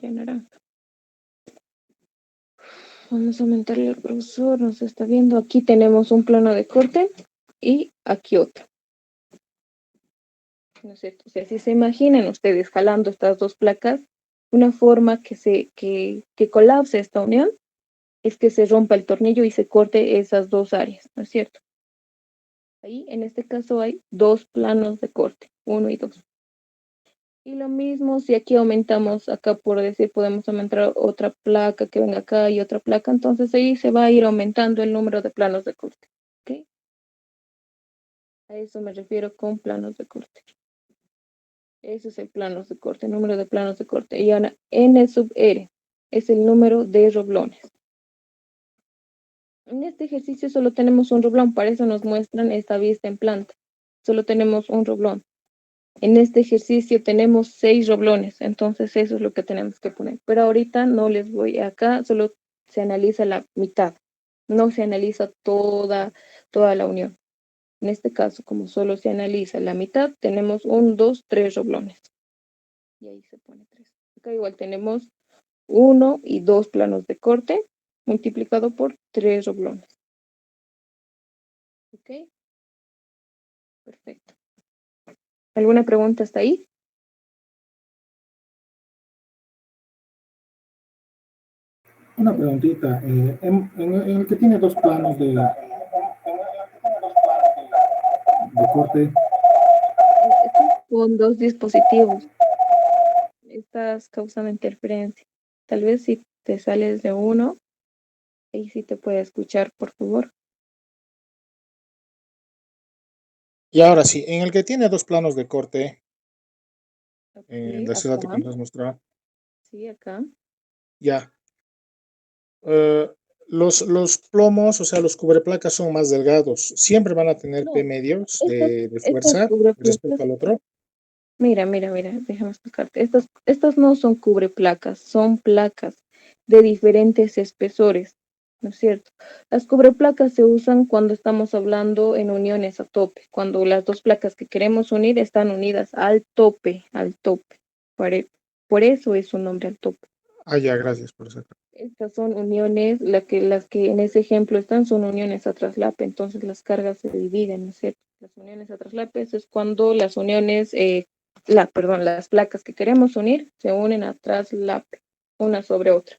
Y en naranja. Vamos a aumentarle al profesor, nos está viendo. Aquí tenemos un plano de corte y aquí otro. ¿No es cierto? O sea, si se imaginan ustedes jalando estas dos placas, una forma que colapse esta unión es que se rompa el tornillo y se corte esas dos áreas, ¿no es cierto? Ahí, en este caso, hay dos planos de corte, 1 y 2. Y lo mismo si aquí aumentamos, acá por decir, podemos aumentar otra placa que venga acá y otra placa, entonces ahí se va a ir aumentando el número de planos de corte, ¿ok? A eso me refiero con planos de corte. Ese es el planos de corte, número de planos de corte. Y ahora, N sub R es el número de roblones. En este ejercicio solo tenemos un roblón, para eso nos muestran esta vista en planta. Solo tenemos un roblón. En este ejercicio tenemos 6 roblones, entonces eso es lo que tenemos que poner. Pero ahorita no les voy acá, solo se analiza la mitad. No se analiza toda la unión. En este caso, como solo se analiza la mitad, tenemos 1, 2, 3 roblones. Y ahí se pone 3. Acá igual tenemos 1 y 2 planos de corte multiplicado por 3 roblones. ¿Ok? Perfecto. ¿Alguna pregunta hasta ahí? Una preguntita. En el que tiene dos planos de corte, Estás con dos dispositivos. Estás causando interferencia. Tal vez si te sales de uno, ahí sí te puede escuchar, por favor. y ahora sí, en el que tiene dos planos de corte, Ok, de ese dato que acá. nos has mostrado, Sí, acá. ya. Eh, los plomos, o sea, los cubreplacas son más delgados. Siempre van a tener P No, medios de estas fuerza respecto cubreplacas. al otro. Mira, déjame explicarte. Estas no son cubreplacas, son placas de diferentes espesores, ¿no es cierto? Las cubreplacas se usan cuando estamos hablando en uniones a tope, cuando las dos placas que queremos unir están unidas al tope, al tope. Por eso es su nombre al tope. Ah, ya, gracias por eso. Estas son uniones, las que en ese ejemplo están son uniones a traslape, entonces las cargas se dividen, ¿no es cierto? Las uniones a traslape es cuando las uniones, las placas que queremos unir se unen a traslape, una sobre otra.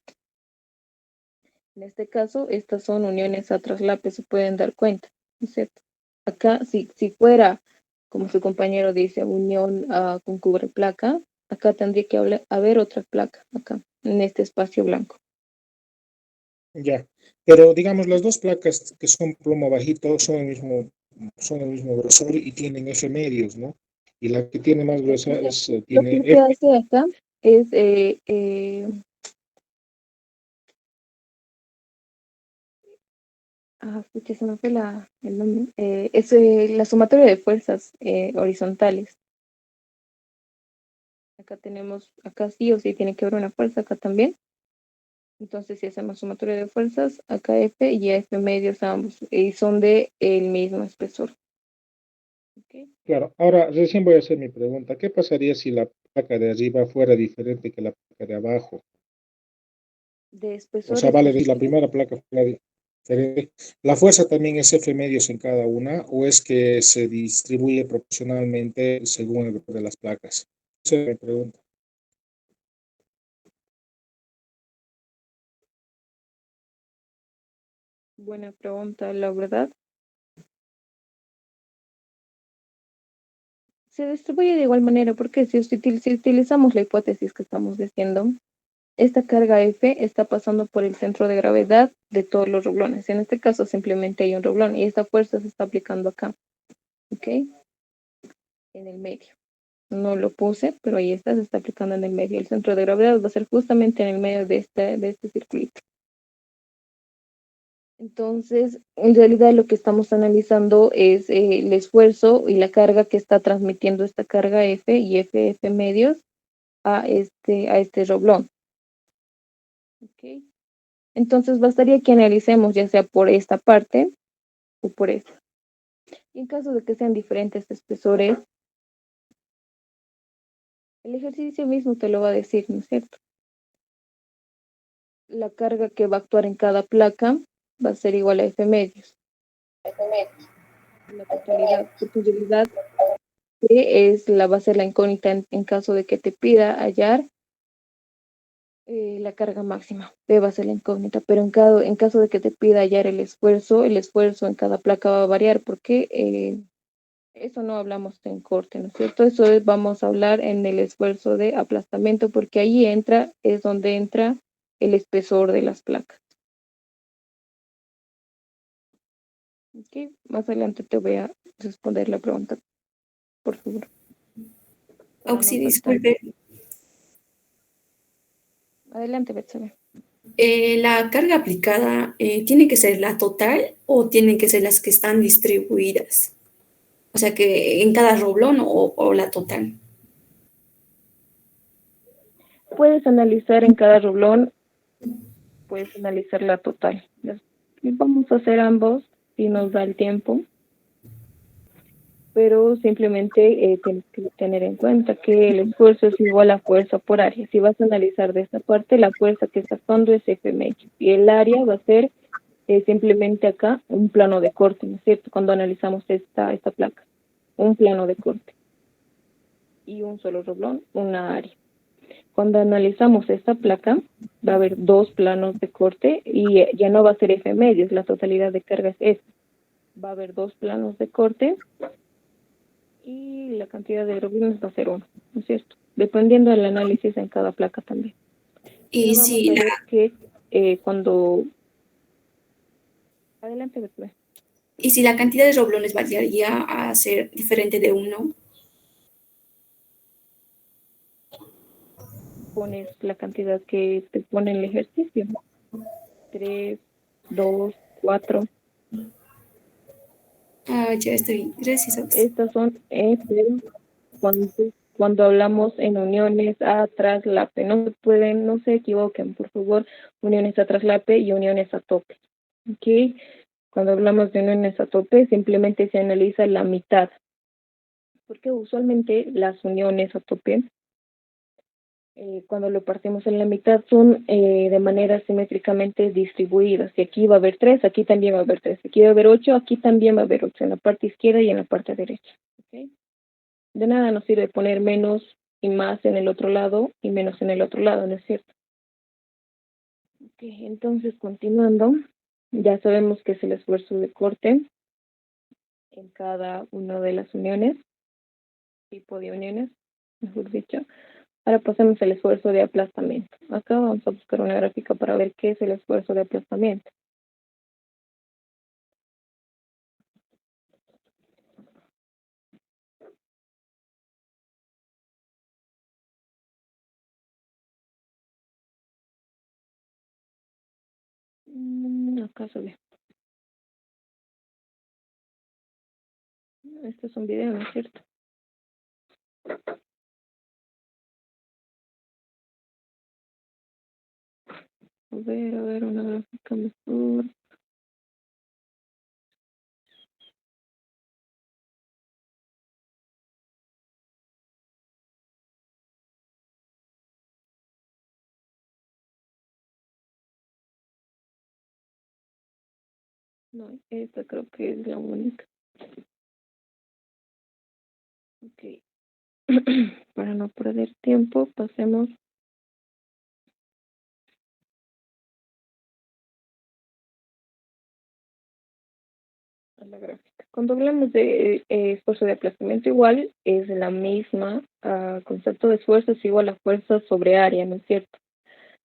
En este caso, estas son uniones a traslape, se pueden dar cuenta, ¿no es cierto? Acá, si fuera, como su compañero dice, unión con cubre placa, acá tendría que haber otra placa, acá, en este espacio blanco. Ya, pero digamos, las dos placas que son plomo bajito son el mismo grosor y tienen F medios, ¿no? Y la que tiene más gruesa Lo que tiene se F. hace acá es, pucha, se me fue el nombre, es la sumatoria de fuerzas horizontales. Acá sí o sí tiene que haber una fuerza, acá también. Entonces, si hacemos sumatoria de fuerzas, acá F y F medios ambos, y son de el mismo espesor. ¿Ok? Claro, ahora recién voy a hacer mi pregunta. ¿Qué pasaría si la placa de arriba fuera diferente que la placa de abajo? De O sea, espesores vale decir, la positivos. primera placa fuera diferente. ¿La fuerza también es F medios en cada una o es que se distribuye proporcionalmente según el grupo de las placas? Esa es mi pregunta. Buena pregunta, la verdad. Se distribuye de igual manera, porque si utilizamos la hipótesis que estamos diciendo, esta carga F está pasando por el centro de gravedad de todos los rublones. En este caso simplemente hay un rublón y esta fuerza se está aplicando acá, ¿ok? En el medio. No lo puse, pero ahí está, se está aplicando en el medio. El centro de gravedad va a ser justamente en el medio de este circulito. Entonces, en realidad lo que estamos analizando es el esfuerzo y la carga que está transmitiendo esta carga F y F medios a este roblón. ¿Ok? Entonces, bastaría que analicemos ya sea por esta parte o por esta. Y en caso de que sean diferentes espesores, el ejercicio mismo te lo va a decir, ¿no es cierto? La carga que va a actuar en cada placa va a ser igual a F medios. La totalidad, porque en realidad va a ser la incógnita en caso de que te pida hallar la carga máxima. P va a ser la incógnita, pero en caso de que te pida hallar el esfuerzo en cada placa va a variar porque eso no hablamos en corte, ¿no es cierto? Vamos a hablar en el esfuerzo de aplastamiento porque ahí es donde entra el espesor de las placas. ¿Ok? Más adelante te voy a responder la pregunta, por favor. Para no Oxy, saltar. disculpe. Adelante, Betsabe. ¿La carga aplicada tiene que ser la total o tienen que ser las que están distribuidas? O sea, que en cada roblón o la total. Puedes analizar en cada roblón, puedes analizar la total. Y vamos a hacer ambos si nos da el tiempo. pero simplemente tienes que tener en cuenta que el esfuerzo es igual a fuerza por área. Si vas a analizar de esta parte, la fuerza que está actuando es Fm y el área va a ser simplemente acá un plano de corte, ¿no es cierto? Cuando analizamos esta placa, un plano de corte y un solo roblón, una área. Cuando analizamos esta placa, va a haber dos planos de corte y ya no va a ser F medios, la totalidad de carga es F. Va a haber dos planos de corte y la cantidad de roblones va a ser uno, ¿no es cierto? Dependiendo del análisis en cada placa también. Y Pero vamos a ver que cuando... Adelante, Betty. y si la cantidad de roblones variaría a ser diferente de 1, Pones la cantidad que te pone el ejercicio. 3, 2, 4. ya estoy. Gracias. Estas son pero cuando hablamos en uniones a traslape. No se equivoquen, por favor, uniones a traslape y uniones a tope. ¿Ok? Cuando hablamos de uniones a tope, simplemente se analiza la mitad. Porque usualmente las uniones a tope, cuando lo partimos en la mitad, son de manera simétricamente distribuidas. Y aquí va a haber 3, aquí también va a haber 3. Aquí va a haber 8, aquí también va a haber 8, en la parte izquierda y en la parte derecha. ¿Ok? De nada nos sirve poner menos y más en el otro lado y menos en el otro lado, ¿no es cierto? Ok, entonces continuando, ya sabemos que es el esfuerzo de corte en cada una de las uniones, tipo de uniones, mejor dicho. Ahora pasemos al esfuerzo de aplastamiento. Acá vamos a buscar una gráfica para ver qué es el esfuerzo de aplastamiento. Acá se ve. Este es un video, ¿no es cierto? A ver, una gráfica mejor. No, esta creo que es la única. Ok. Para no perder tiempo, pasemos a la gráfica. Cuando hablamos de esfuerzo de aplastamiento igual, es la misma, concepto de esfuerzo es igual a fuerza sobre área, ¿no es cierto?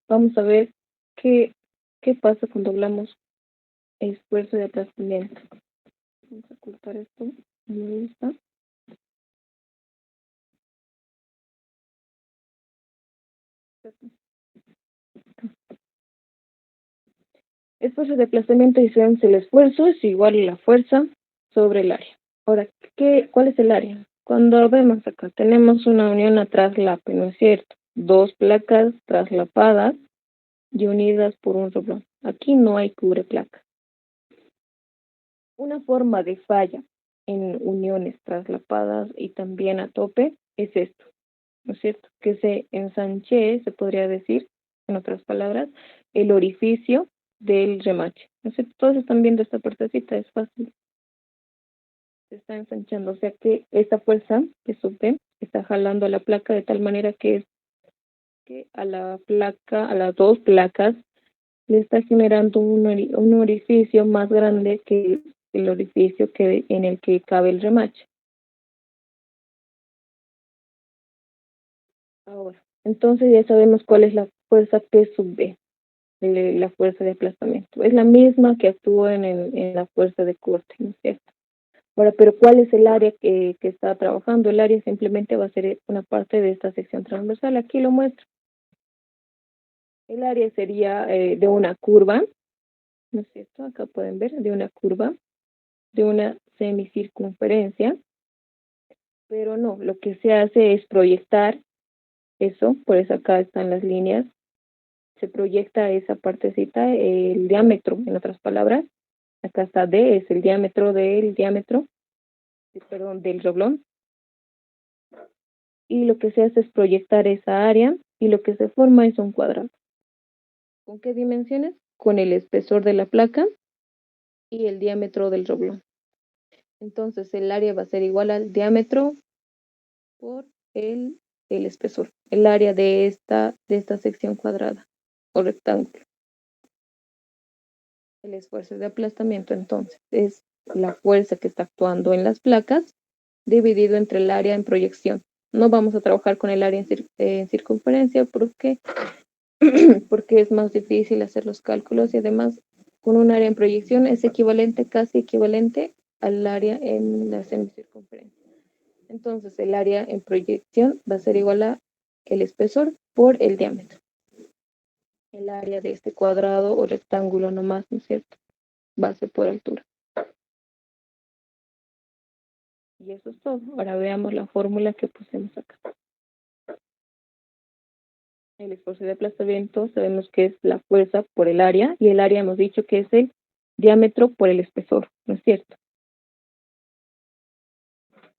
Vamos a ver qué pasa cuando hablamos de esfuerzo de aplastamiento. Vamos a ocultar esto, no me gusta. Esfuerzo de aplastamiento y el esfuerzo es igual a la fuerza sobre el área. Ahora, ¿cuál es el área? Cuando vemos acá, tenemos una unión a traslape, ¿no es cierto? Dos placas traslapadas y unidas por un roblón. Aquí no hay cubre placa. Una forma de falla en uniones traslapadas y también a tope es esto, ¿no es cierto? Que se ensanche, se podría decir, en otras palabras, el orificio del remache. ¿No es cierto? Todos están viendo esta partecita, es fácil. Se está ensanchando, o sea que esta fuerza que sube está jalando a la placa de tal manera que a la placa, a las dos placas, le está generando un orificio más grande que el orificio en el que cabe el remache. Ahora, entonces ya sabemos cuál es la fuerza P sub B, la fuerza de aplastamiento. Es la misma que actúa en la fuerza de corte, ¿no es cierto? Ahora, pero ¿cuál es el área que está trabajando? El área simplemente va a ser una parte de esta sección transversal. Aquí lo muestro. El área sería de una curva, ¿no es cierto? Acá pueden ver, de una curva, de una semicircunferencia, pero no, lo que se hace es proyectar eso, por eso acá están las líneas, se proyecta esa partecita, el diámetro, en otras palabras, acá está D, es el diámetro del diámetro, perdón, del roblón. Y lo que se hace es proyectar esa área y lo que se forma es un cuadrado. ¿Con qué dimensiones? Con el espesor de la placa y el diámetro del roblón. Entonces el área va a ser igual al diámetro por el espesor, el área de esta sección cuadrada o rectángulo. El esfuerzo de aplastamiento entonces es la fuerza que está actuando en las placas dividido entre el área en proyección. No vamos a trabajar con el área en circunferencia porque, porque es más difícil hacer los cálculos y además con un área en proyección es equivalente, casi equivalente al área en la semicircunferencia. Entonces el área en proyección va a ser igual a el espesor por el diámetro. El área de este cuadrado o rectángulo nomás, ¿no es cierto? Base por altura. Y eso es todo. Ahora veamos la fórmula que pusimos acá. El esfuerzo de aplastamiento sabemos que es la fuerza por el área y el área hemos dicho que es el diámetro por el espesor, ¿no es cierto?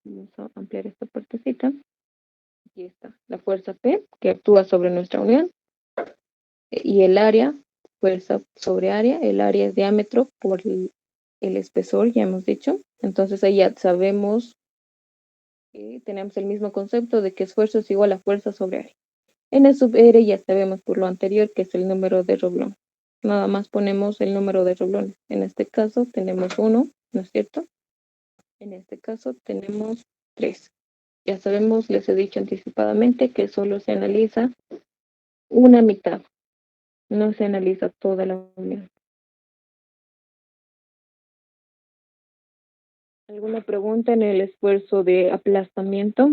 Vamos a ampliar esta partecita. Aquí está la fuerza P que actúa sobre nuestra unión y el área, fuerza sobre área, el área es diámetro por el espesor, ya hemos dicho. Entonces ahí ya sabemos que tenemos el mismo concepto de que esfuerzo es igual a fuerza sobre área. En el sub R ya sabemos por lo anterior que es el número de roblón. Nada más ponemos el número de roblones. En este caso tenemos 1, ¿no es cierto? En este caso tenemos 3. Ya sabemos, les he dicho anticipadamente que solo se analiza una mitad. No se analiza toda la unión. ¿Alguna pregunta en el esfuerzo de aplastamiento?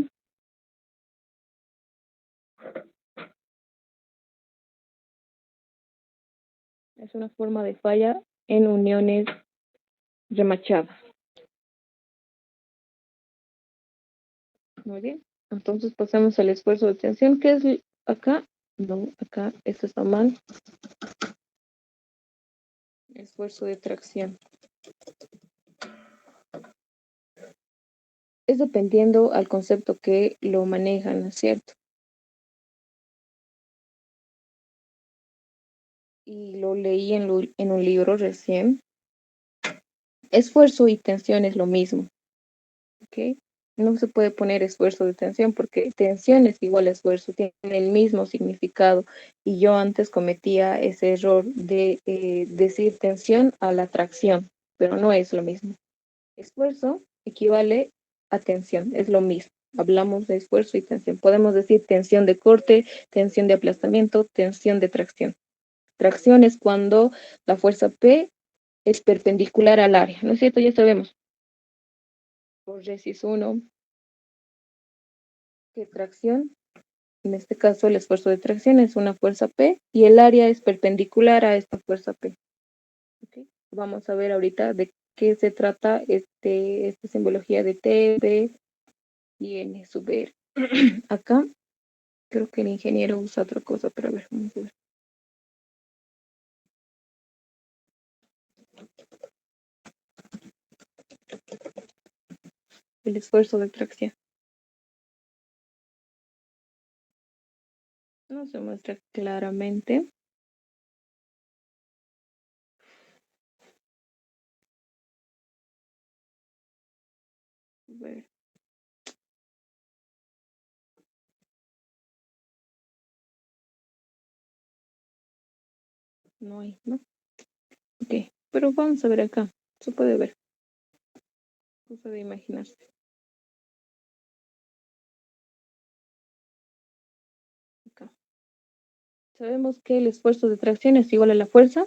Es una forma de falla en uniones remachadas. Muy bien. Entonces pasamos al esfuerzo de tensión, que es acá. No, acá esto está mal. Esfuerzo de tracción. Es dependiendo al concepto que lo manejan, ¿no es cierto? Y lo leí en un libro recién. Esfuerzo y tensión es lo mismo, ¿ok? No se puede poner esfuerzo de tensión porque tensión es igual a esfuerzo, tiene el mismo significado. Y yo antes cometía ese error de decir tensión a la tracción, pero no es lo mismo. Esfuerzo equivale a tensión, es lo mismo. Hablamos de esfuerzo y tensión. Podemos decir tensión de corte, tensión de aplastamiento, tensión de tracción. Tracción es cuando la fuerza P es perpendicular al área, ¿no es cierto? Ya sabemos. Por resis 1, que tracción, en este caso el esfuerzo de tracción es una fuerza P y el área es perpendicular a esta fuerza P. ¿Okay? Vamos a ver ahorita de qué se trata esta simbología de T, P y N sub R. Acá creo que el ingeniero usa otra cosa, pero a ver, vamos a ver. El esfuerzo de tracción. No se muestra claramente. A ver. No hay, ¿no? Ok, pero vamos a ver acá. Se puede ver. Cosa de imaginarse. Acá. Sabemos que el esfuerzo de tracción es igual a la fuerza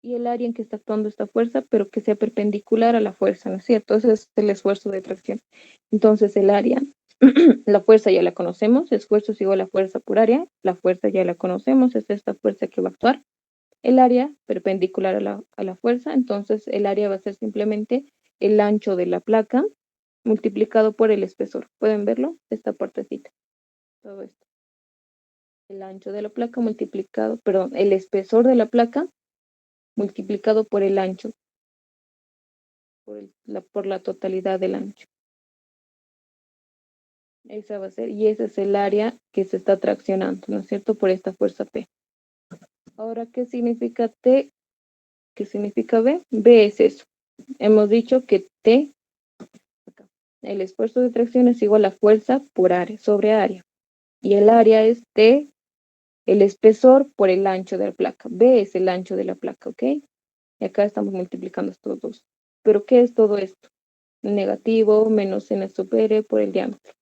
y el área en que está actuando esta fuerza, pero que sea perpendicular a la fuerza, ¿no es cierto? Ese es el esfuerzo de tracción. Entonces el área, la fuerza ya la conocemos, esfuerzo es igual a fuerza por área, la fuerza ya la conocemos, es esta fuerza que va a actuar. El área perpendicular a la fuerza, entonces el área va a ser simplemente el ancho de la placa multiplicado por el espesor. ¿Pueden verlo? Esta partecita. Todo esto. El ancho de la placa multiplicado, perdón, el espesor de la placa multiplicado por el ancho por la totalidad del ancho. Esa va a ser, y ese es el área que se está traccionando, ¿no es cierto? Por esta fuerza P. Ahora, ¿qué significa T? ¿Qué significa B? B es eso. Hemos dicho que T, acá, el esfuerzo de tracción es igual a fuerza por área, sobre área. Y el área es T, el espesor por el ancho de la placa. B es el ancho de la placa, ¿ok? Y acá estamos multiplicando estos dos. ¿Pero qué es todo esto? Negativo menos n sub r por el diámetro.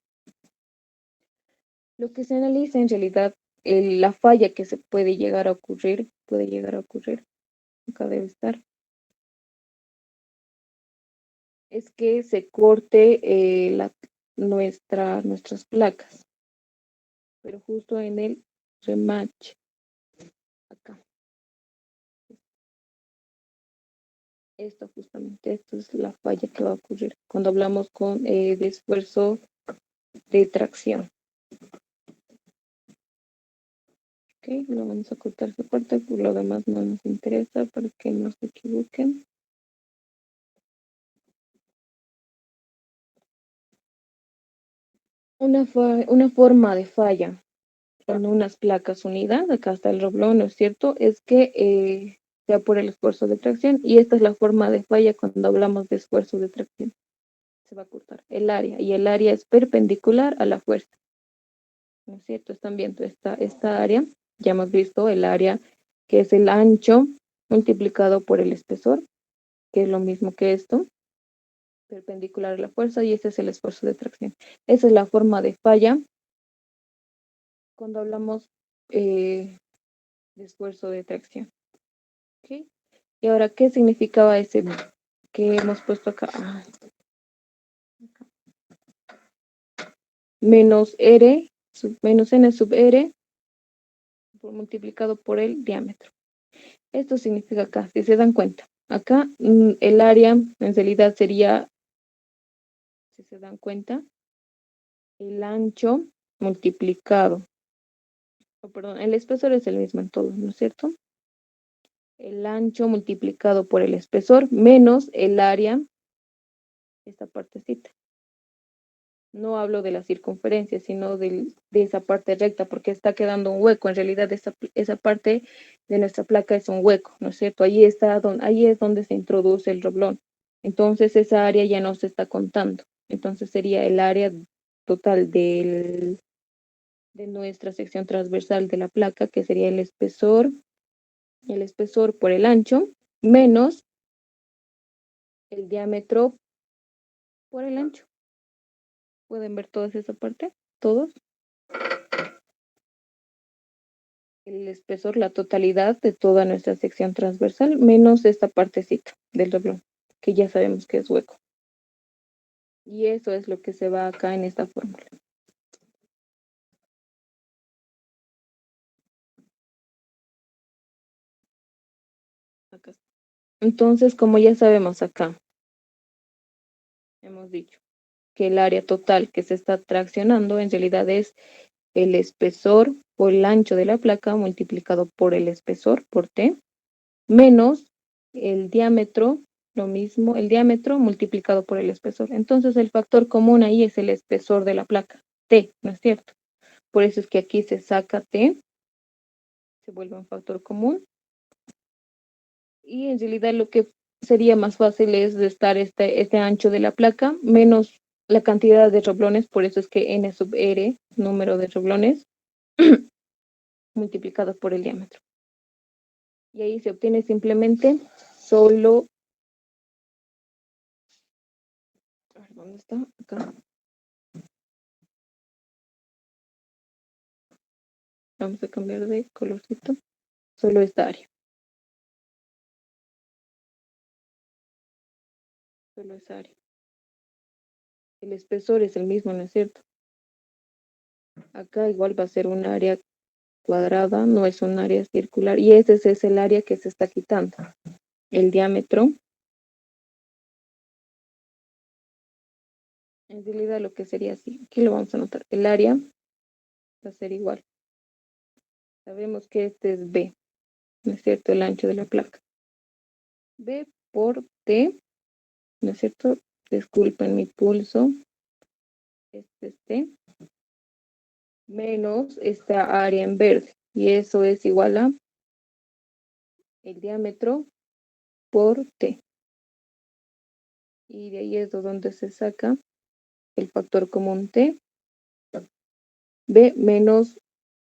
Lo que se analiza en realidad, la falla que se puede llegar a ocurrir, acá debe estar, es que se corte nuestras placas, pero justo en el rematch, acá. Esto justamente, esto es la falla que va a ocurrir cuando hablamos de esfuerzo de tracción. Ok, lo vamos a cortar esa parte, por lo demás no nos interesa para que no se equivoquen. Una forma de falla en unas placas unidas, acá está el roblón, ¿no es cierto? Es que sea por el esfuerzo de tracción, y esta es la forma de falla cuando hablamos de esfuerzo de tracción. Se va a cortar el área, y el área es perpendicular a la fuerza, ¿no es cierto? Están viendo esta área, ya hemos visto el área que es el ancho multiplicado por el espesor, que es lo mismo que esto, perpendicular a la fuerza, y ese es el esfuerzo de tracción. Esa es la forma de falla cuando hablamos de esfuerzo de tracción. ¿Ok? Y ahora, ¿qué significaba ese que hemos puesto acá? Menos R, menos N sub R multiplicado por el diámetro. Esto significa acá, si se dan cuenta, acá el área en realidad sería, si se dan cuenta, el ancho multiplicado, perdón, el espesor es el mismo en todos, ¿no es cierto? El ancho multiplicado por el espesor menos el área, esta partecita. No hablo de la circunferencia, sino de esa parte recta, porque está quedando un hueco. En realidad esa parte de nuestra placa es un hueco, ¿no es cierto? Ahí es donde se introduce el roblón. Entonces esa área ya no se está contando. Entonces sería el área total de nuestra sección transversal de la placa, que sería el espesor por el ancho, menos el diámetro por el ancho. ¿Pueden ver toda esa parte? ¿Todos? El espesor, la totalidad de toda nuestra sección transversal, menos esta partecita del doblón, que ya sabemos que es hueco. Y eso es lo que se va acá en esta fórmula. Acá está. Entonces, como ya sabemos acá, hemos dicho que el área total que se está traccionando en realidad es el espesor por el ancho de la placa multiplicado por el espesor, por T, menos el diámetro, lo mismo, el diámetro multiplicado por el espesor. Entonces el factor común ahí es el espesor de la placa, T, ¿no es cierto? Por eso es que aquí se saca T, se vuelve un factor común. Y en realidad lo que sería más fácil es restar este ancho de la placa menos la cantidad de roblones, por eso es que N sub R, número de roblones, multiplicado por el diámetro. Y ahí se obtiene simplemente solo, a ver, ¿dónde está? Acá. Vamos a cambiar de colorcito. Solo esta área. Solo esa área. El espesor es el mismo, ¿no es cierto? Acá igual va a ser un área cuadrada, no es un área circular. Y ese es el área que se está quitando. El diámetro. En realidad lo que sería así. Aquí lo vamos a anotar. El área va a ser igual. Sabemos que este es B, ¿no es cierto? El ancho de la placa. B por T ¿no es cierto? Disculpen mi pulso. Menos esta área en verde. Y eso es igual a el diámetro por T. Y de ahí es de donde se saca el factor común T. B menos,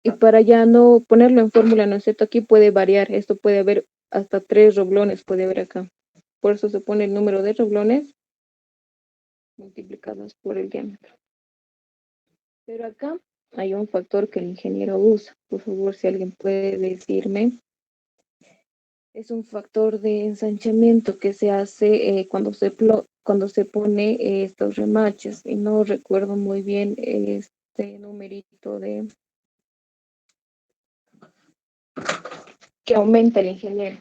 y para ya no ponerlo en fórmula, ¿no es cierto? Aquí puede variar, esto puede haber hasta 3 roblones, puede haber acá. Por eso se pone el número de roblones multiplicados por el diámetro. Pero acá hay un factor que el ingeniero usa. Por favor, si alguien puede decirme. Es un factor de ensanchamiento que se hace cuando se pone estos remaches. Y no recuerdo muy bien este numerito de que aumenta el ingeniero.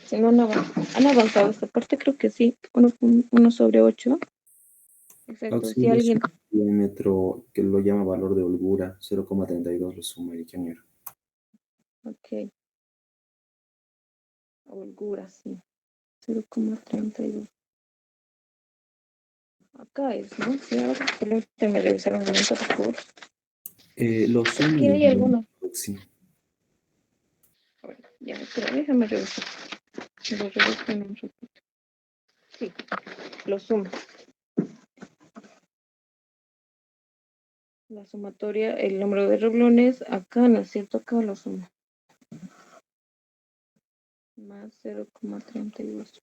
Si no han avanzado esta parte, creo que sí. 1/8. Exacto. Si Auxilio alguien. suma diámetro que lo llama valor de holgura, 0,32 lo suma el ingeniero. Ok. Holgura, sí. 0,32. Acá es, ¿no? Sí, ahora permíteme revisar un momento, por favor. Lo suma Aquí el hay ingeniero. algunos. Sí. Bueno, ya, pero déjame revisar. Lo reviso en un ratito. Sí, lo sumo. La sumatoria, el número de renglones, acá, ¿no es cierto? Acá lo sumo. Más 0,32.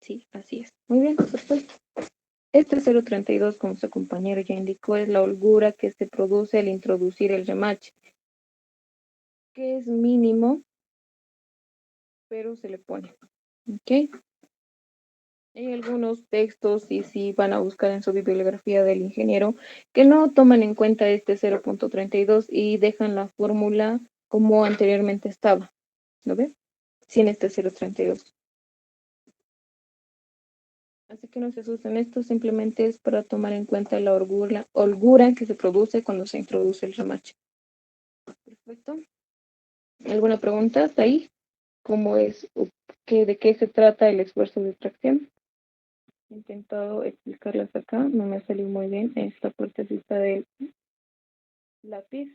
Sí, así es. Muy bien, perfecto. Este 0,32, como su compañero ya indicó, es la holgura que se produce al introducir el remache, que es mínimo, pero se le pone. ¿Ok? Hay algunos textos, y si van a buscar en su bibliografía del ingeniero, que no toman en cuenta este 0,32 y dejan la fórmula como anteriormente estaba. ¿Lo ve? Sin este 0,32. Así que no se asusten, esto simplemente es para tomar en cuenta la holgura que se produce cuando se introduce el remache. Perfecto. ¿Alguna pregunta hasta ahí? ¿Cómo es, de qué se trata el esfuerzo de tracción? He intentado explicarlas acá, no me ha salido muy bien esta partecita del lápiz.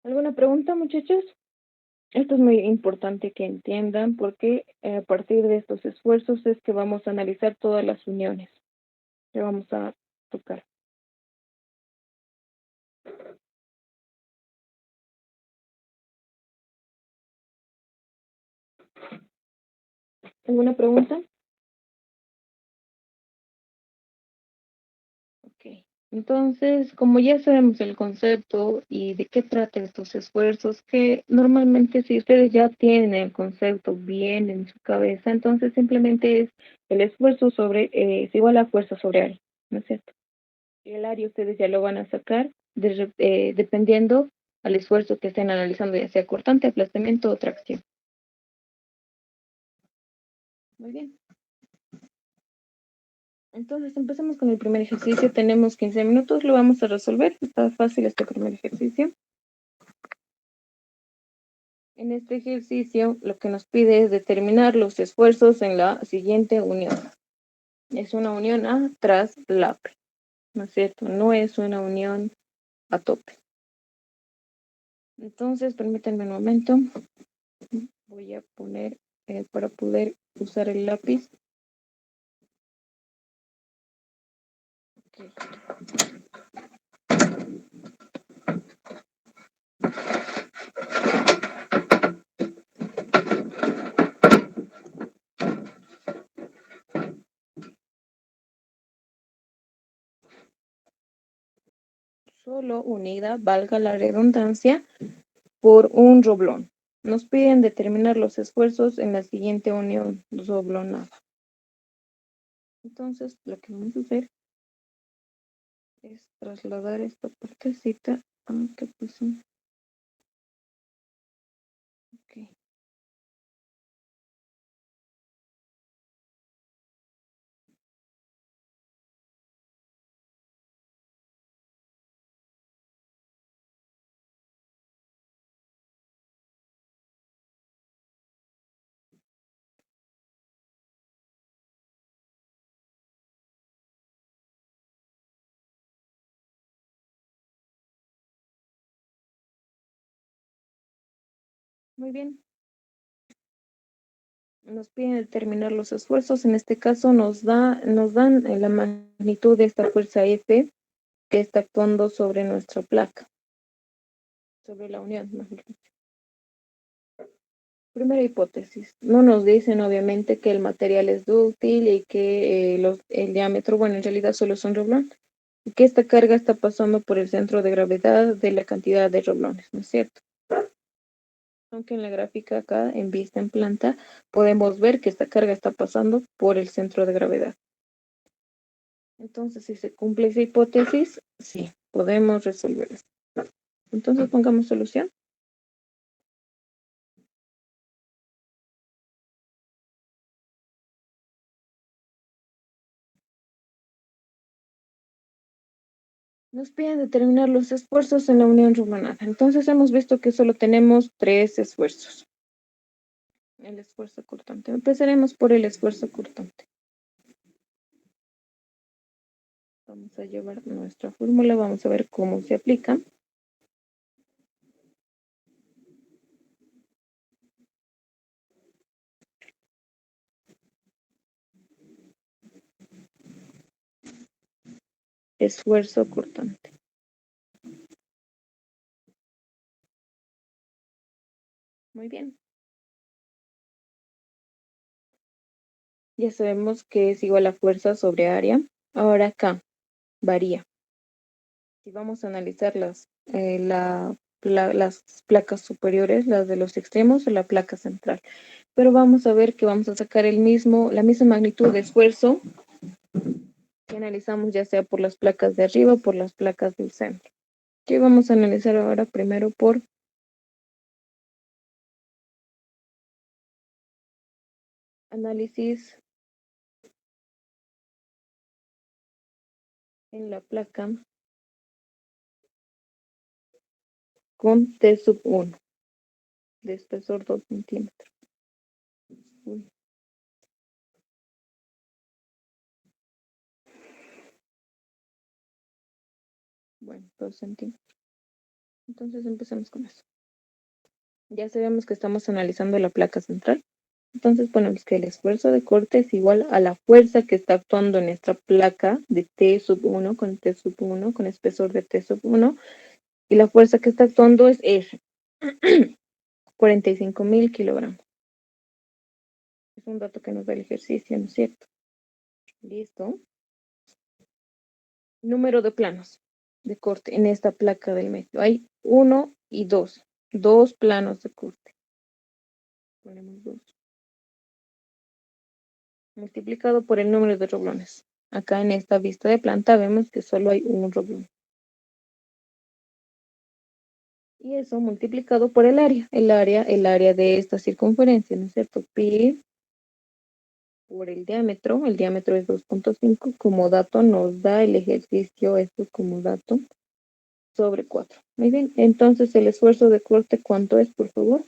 ¿Alguna pregunta, muchachos? Esto es muy importante que entiendan porque a partir de estos esfuerzos es que vamos a analizar todas las uniones que vamos a tocar. ¿Alguna pregunta? Ok. Entonces, como ya sabemos el concepto y de qué trata estos esfuerzos, que normalmente si ustedes ya tienen el concepto bien en su cabeza, entonces simplemente es el esfuerzo es igual a fuerza sobre área, ¿no es cierto? El área ustedes ya lo van a sacar dependiendo al esfuerzo que estén analizando, ya sea cortante, aplastamiento o tracción. Muy bien. Entonces empezamos con el primer ejercicio. Tenemos 15 minutos, lo vamos a resolver. Está fácil este primer ejercicio. En este ejercicio lo que nos pide es determinar los esfuerzos en la siguiente unión. Es una unión A tras la P, ¿no es cierto? No es una unión a tope. Entonces, permítanme un momento. Voy a poner para poder usar el lápiz. Okay. Solo unida, valga la redundancia, por un roblón. Nos piden determinar los esfuerzos en la siguiente unión roblonada. Entonces, lo que vamos a hacer es trasladar esta partecita a ¿qué pasó? Ok. Muy bien. Nos piden determinar los esfuerzos. En este caso nos dan la magnitud de esta fuerza F que está actuando sobre nuestra placa, sobre la unión, mejor dicho. Primera hipótesis. No nos dicen obviamente que el material es dúctil y que el diámetro, bueno, en realidad solo son revlón, y que esta carga está pasando por el centro de gravedad de la cantidad de revlones, ¿no es cierto? Aunque en la gráfica acá, en vista en planta, podemos ver que esta carga está pasando por el centro de gravedad. Entonces, si se cumple esa hipótesis, sí, podemos resolver esto. Entonces, pongamos solución. Nos piden determinar los esfuerzos en la unión rubronada. Entonces, hemos visto que solo tenemos 3 esfuerzos. El esfuerzo cortante. Empezaremos por el esfuerzo cortante. Vamos a llevar nuestra fórmula, vamos a ver cómo se aplica. Esfuerzo cortante. Muy bien. Ya sabemos que es igual a fuerza sobre área. Ahora acá varía. Si vamos a analizar las placas superiores, las de los extremos o la placa central. Pero vamos a ver que vamos a sacar la misma magnitud de esfuerzo que analizamos ya sea por las placas de arriba o por las placas del centro. ¿Qué vamos a analizar ahora? Primero por análisis en la placa con T sub 1 de espesor 2 centímetros. Uy. Bueno, 2 centímetros. Entonces empecemos con eso. Ya sabemos que estamos analizando la placa central. Entonces ponemos que el esfuerzo de corte es igual a la fuerza que está actuando en nuestra placa de T sub 1 con T sub 1 con espesor de T sub 1. Y la fuerza que está actuando es F. 45.000 kilogramos. Es un dato que nos da el ejercicio, ¿no es cierto? Listo. Número de planos de corte en esta placa del medio. Hay 1 y 2. 2 planos de corte. Ponemos 2. Multiplicado por el número de roblones. Acá en esta vista de planta vemos que solo hay un roblón. Y eso multiplicado por el área. El área de esta circunferencia, ¿no es cierto? Pi por el diámetro es 2.5, como dato nos da el ejercicio, esto como dato, sobre 4. Muy bien, entonces el esfuerzo de corte, ¿cuánto es, por favor?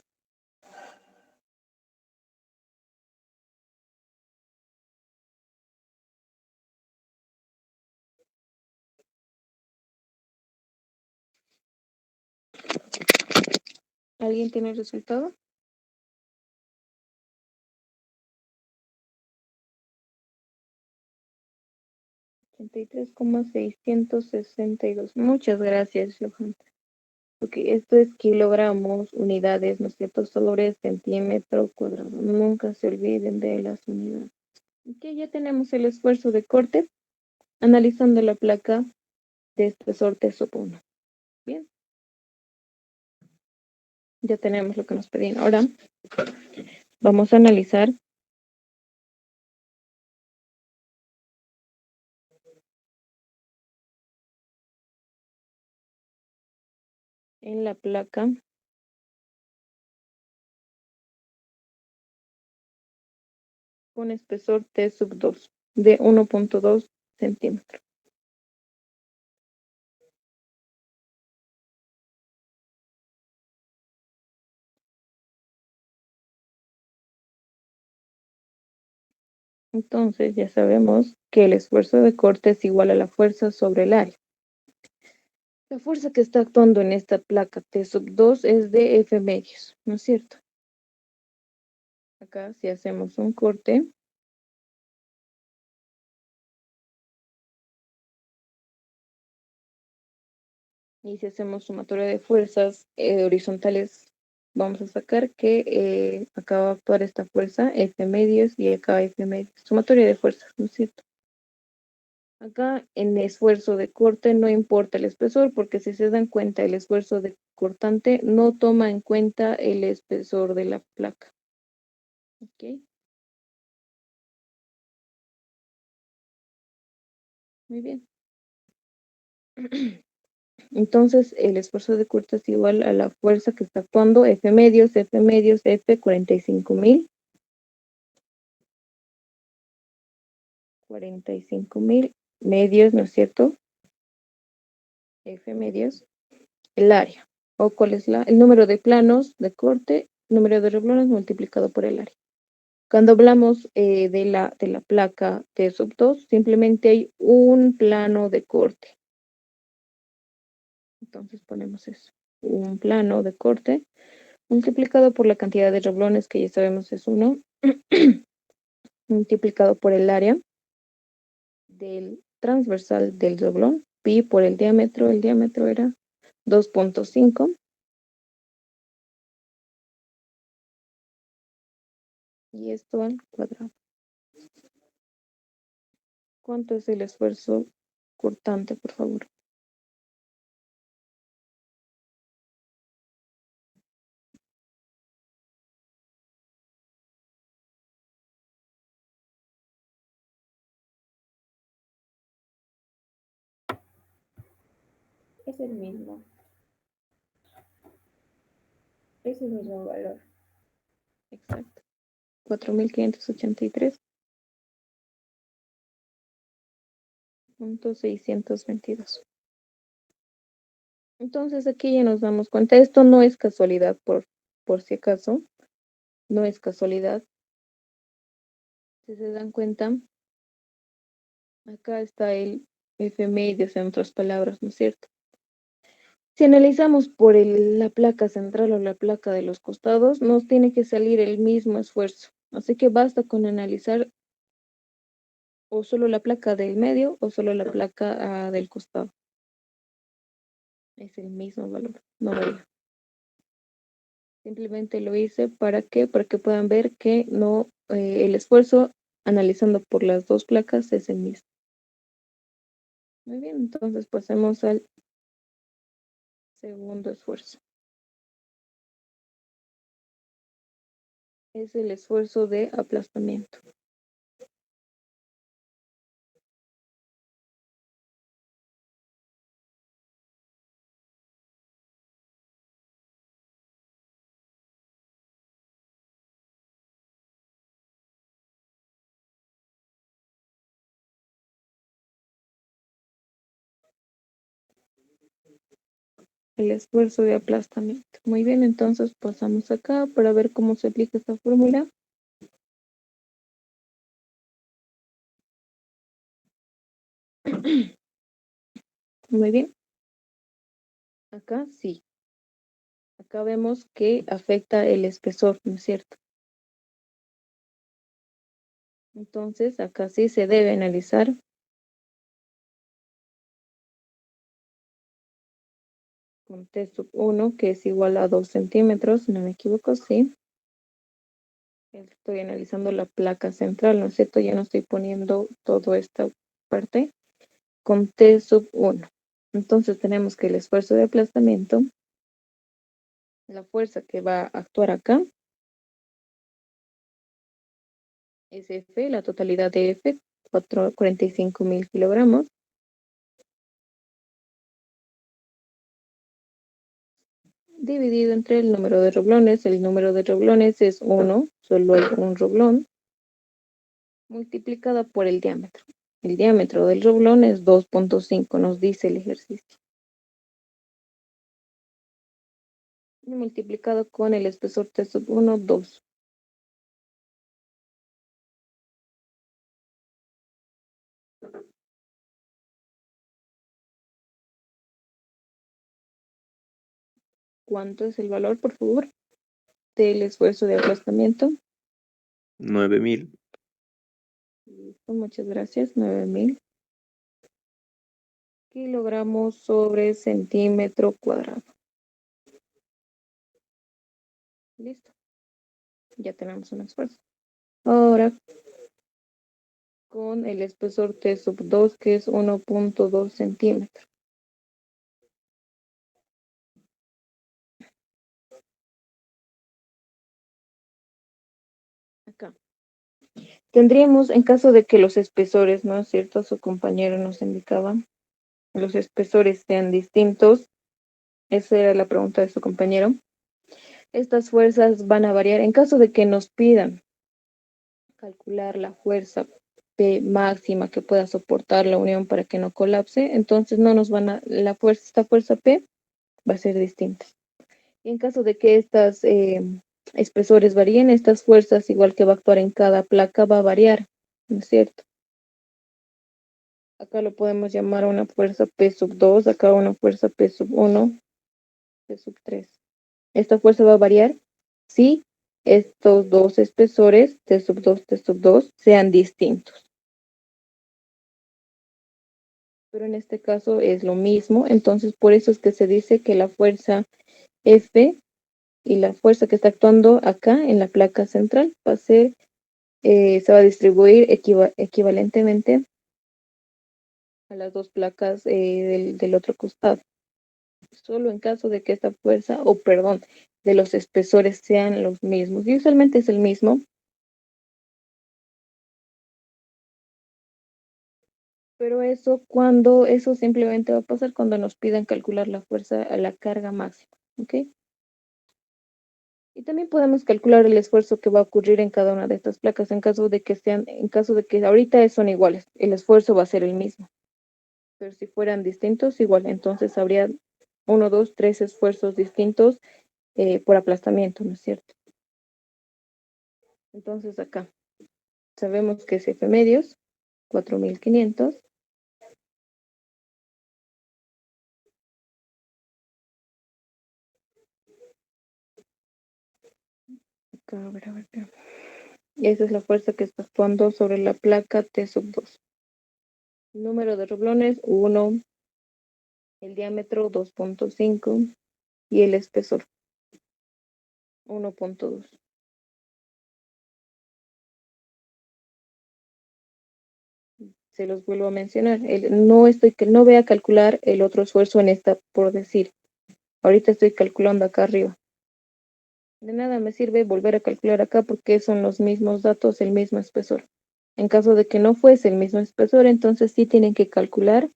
¿Alguien tiene el resultado? 83,662. Muchas gracias, Johan. Porque esto es kilogramos, unidades, ¿no es cierto? Sobre centímetro cuadrado. Nunca se olviden de las unidades. Ok, ya tenemos el esfuerzo de corte analizando la placa de espesor T sub 1. Bien. Ya tenemos lo que nos pedían. Ahora vamos a analizar en la placa con espesor T sub 2 de 1.2 centímetros. Entonces ya sabemos que el esfuerzo de corte es igual a la fuerza sobre el área. La fuerza que está actuando en esta placa T sub 2 es de F medios, ¿no es cierto? Acá si hacemos un corte, y si hacemos sumatoria de fuerzas horizontales, vamos a sacar que acá va a actuar esta fuerza F medios y acá F medios. Sumatoria de fuerzas, ¿no es cierto? Acá en esfuerzo de corte no importa el espesor, porque si se dan cuenta, el esfuerzo de cortante no toma en cuenta el espesor de la placa. ¿Ok? Muy bien. Entonces, el esfuerzo de corte es igual a la fuerza que está actuando F medios, F 45,000. 45,000 medios, ¿no es cierto? F medios, el área. ¿O cuál es el número de planos de corte, número de reblones multiplicado por el área? Cuando hablamos de la placa T sub 2, simplemente hay un plano de corte. Entonces ponemos eso. Un plano de corte multiplicado por la cantidad de reblones, que ya sabemos es 1, multiplicado por el área del transversal del reblón, pi por el diámetro era 2,5. Y esto al cuadrado. ¿Cuánto es el esfuerzo cortante, por favor? Es el mismo. Es el mismo valor. Exacto. 4,583,622. Entonces aquí ya nos damos cuenta, esto no es casualidad, por si acaso, no es casualidad. Si se dan cuenta, acá está el F medios, en otras palabras, ¿no es cierto? Si analizamos por la placa central o la placa de los costados, nos tiene que salir el mismo esfuerzo. Así que basta con analizar o solo la placa del medio o solo la placa del costado. Es el mismo valor, no varía. Simplemente lo hice para que puedan ver que no, el esfuerzo analizando por las dos placas es el mismo. Muy bien, entonces pasemos al segundo esfuerzo. Es el esfuerzo de aplastamiento. El esfuerzo de aplastamiento. Muy bien, entonces pasamos acá para ver cómo se aplica esta fórmula. Muy bien. Acá sí. Acá vemos que afecta el espesor, ¿no es cierto? Entonces, acá sí se debe analizar con T sub 1, que es igual a 2 centímetros, si no me equivoco, sí. Estoy analizando la placa central, ¿no es cierto? Ya no estoy poniendo toda esta parte con T sub 1. Entonces tenemos que el esfuerzo de aplastamiento, la fuerza que va a actuar acá, es F, la totalidad de F, 45,000 kilogramos. Dividido entre el número de roblones. El número de roblones es 1, solo hay un roblón, multiplicada por el diámetro. El diámetro del roblón es 2,5, nos dice el ejercicio. Y multiplicado con el espesor T sub 1, 2. ¿Cuánto es el valor, por favor, del esfuerzo de aplastamiento? 9000. Listo, muchas gracias. 9000 kilogramos sobre centímetro cuadrado. Listo. Ya tenemos un esfuerzo. Ahora, con el espesor T sub 2, que es 1.2 centímetros. Acá. Tendríamos, en caso de que los espesores, ¿no es cierto? Su compañero nos indicaba, los espesores sean distintos. Esa era la pregunta de su compañero. Estas fuerzas van a variar. En caso de que nos pidan calcular la fuerza P máxima que pueda soportar la unión para que no colapse, entonces no nos van a, esta fuerza P va a ser distinta. Y en caso de que estas espesores varíen, estas fuerzas, igual que va a actuar en cada placa, va a variar, ¿no es cierto? Acá lo podemos llamar una fuerza P sub 2, acá una fuerza P sub 1, P sub 3. Esta fuerza va a variar si estos dos espesores, T sub 2, T sub 2, sean distintos. Pero en este caso es lo mismo, entonces por eso es que se dice que la fuerza F y la fuerza que está actuando acá en la placa central va a ser, se va a distribuir equivalentemente a las dos placas del otro costado. Solo en caso de que esta fuerza, o perdón, de los espesores sean los mismos. Y usualmente es el mismo. Pero eso simplemente va a pasar cuando nos pidan calcular la fuerza a la carga máxima. ¿Ok? Y también podemos calcular el esfuerzo que va a ocurrir en cada una de estas placas en caso de que ahorita son iguales, el esfuerzo va a ser el mismo. Pero si fueran distintos, igual, entonces habría 1, 2, 3 esfuerzos distintos por aplastamiento, ¿no es cierto? Entonces acá sabemos que es F medios, 4500. Acá, a ver. Y esa es la fuerza que está actuando sobre la placa T sub 2. El número de renglones, 1, el diámetro, 2.5 y el espesor, 1.2. Se los vuelvo a mencionar. No voy a calcular el otro esfuerzo en esta, por decir. Ahorita estoy calculando acá arriba. De nada me sirve volver a calcular acá porque son los mismos datos, el mismo espesor. En caso de que no fuese el mismo espesor, entonces sí tienen que calcular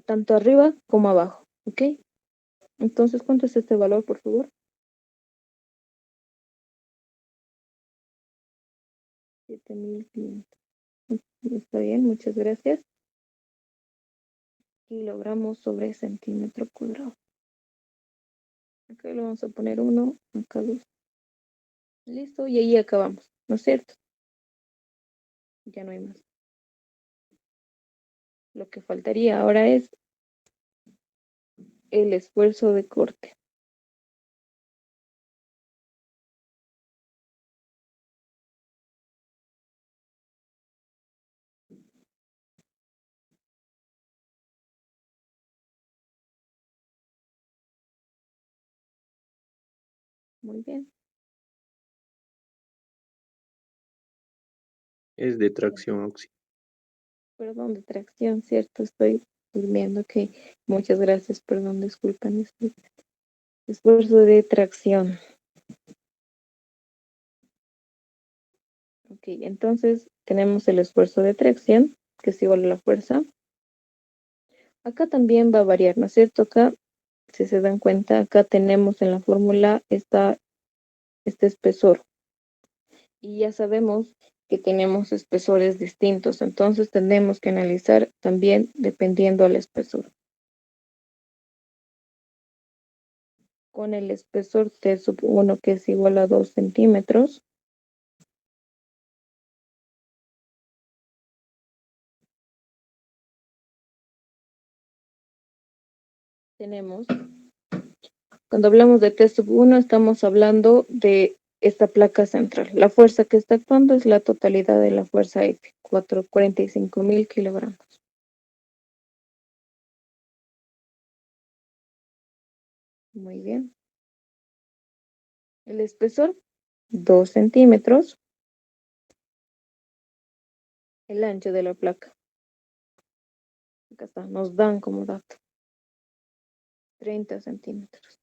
tanto arriba como abajo. ¿Ok? Entonces, ¿cuánto es este valor, por favor? 7500. Está bien, muchas gracias. Kilogramos sobre centímetro cuadrado. Acá le vamos a poner 1, acá 2. Listo, y ahí acabamos, ¿no es cierto? Ya no hay más. Lo que faltaría ahora es el esfuerzo de corte. Muy bien. Es de tracción auxiliar. Perdón, de tracción, ¿cierto? Estoy durmiendo. Ok, muchas gracias. Perdón, disculpen. Esfuerzo de tracción. Ok, entonces tenemos el esfuerzo de tracción, que es igual a la fuerza. Acá también va a variar, ¿no es cierto? Acá, si se dan cuenta, acá tenemos en la fórmula este espesor. Y ya sabemos que tenemos espesores distintos, entonces tenemos que analizar también dependiendo del espesor. Con el espesor T sub 1, que es igual a 2 centímetros, tenemos, cuando hablamos de T sub 1, estamos hablando de esta placa central. La fuerza que está actuando es la totalidad de la fuerza F, 45.000 kilogramos. Muy bien. El espesor, 2 centímetros. El ancho de la placa. Acá está, nos dan como dato. 30 centímetros.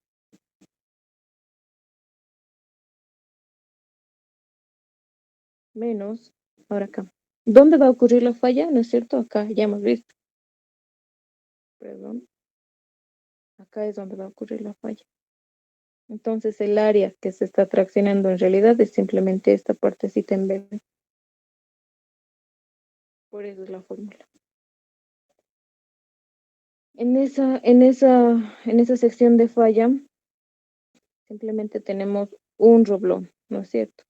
Menos, ahora acá. ¿Dónde va a ocurrir la falla? ¿No es cierto? Acá, ya hemos visto. Perdón. Acá es donde va a ocurrir la falla. Entonces el área que se está traccionando en realidad es simplemente esta partecita en verde. Por eso es la fórmula. En esa sección de falla, simplemente tenemos un roblón, ¿no es cierto?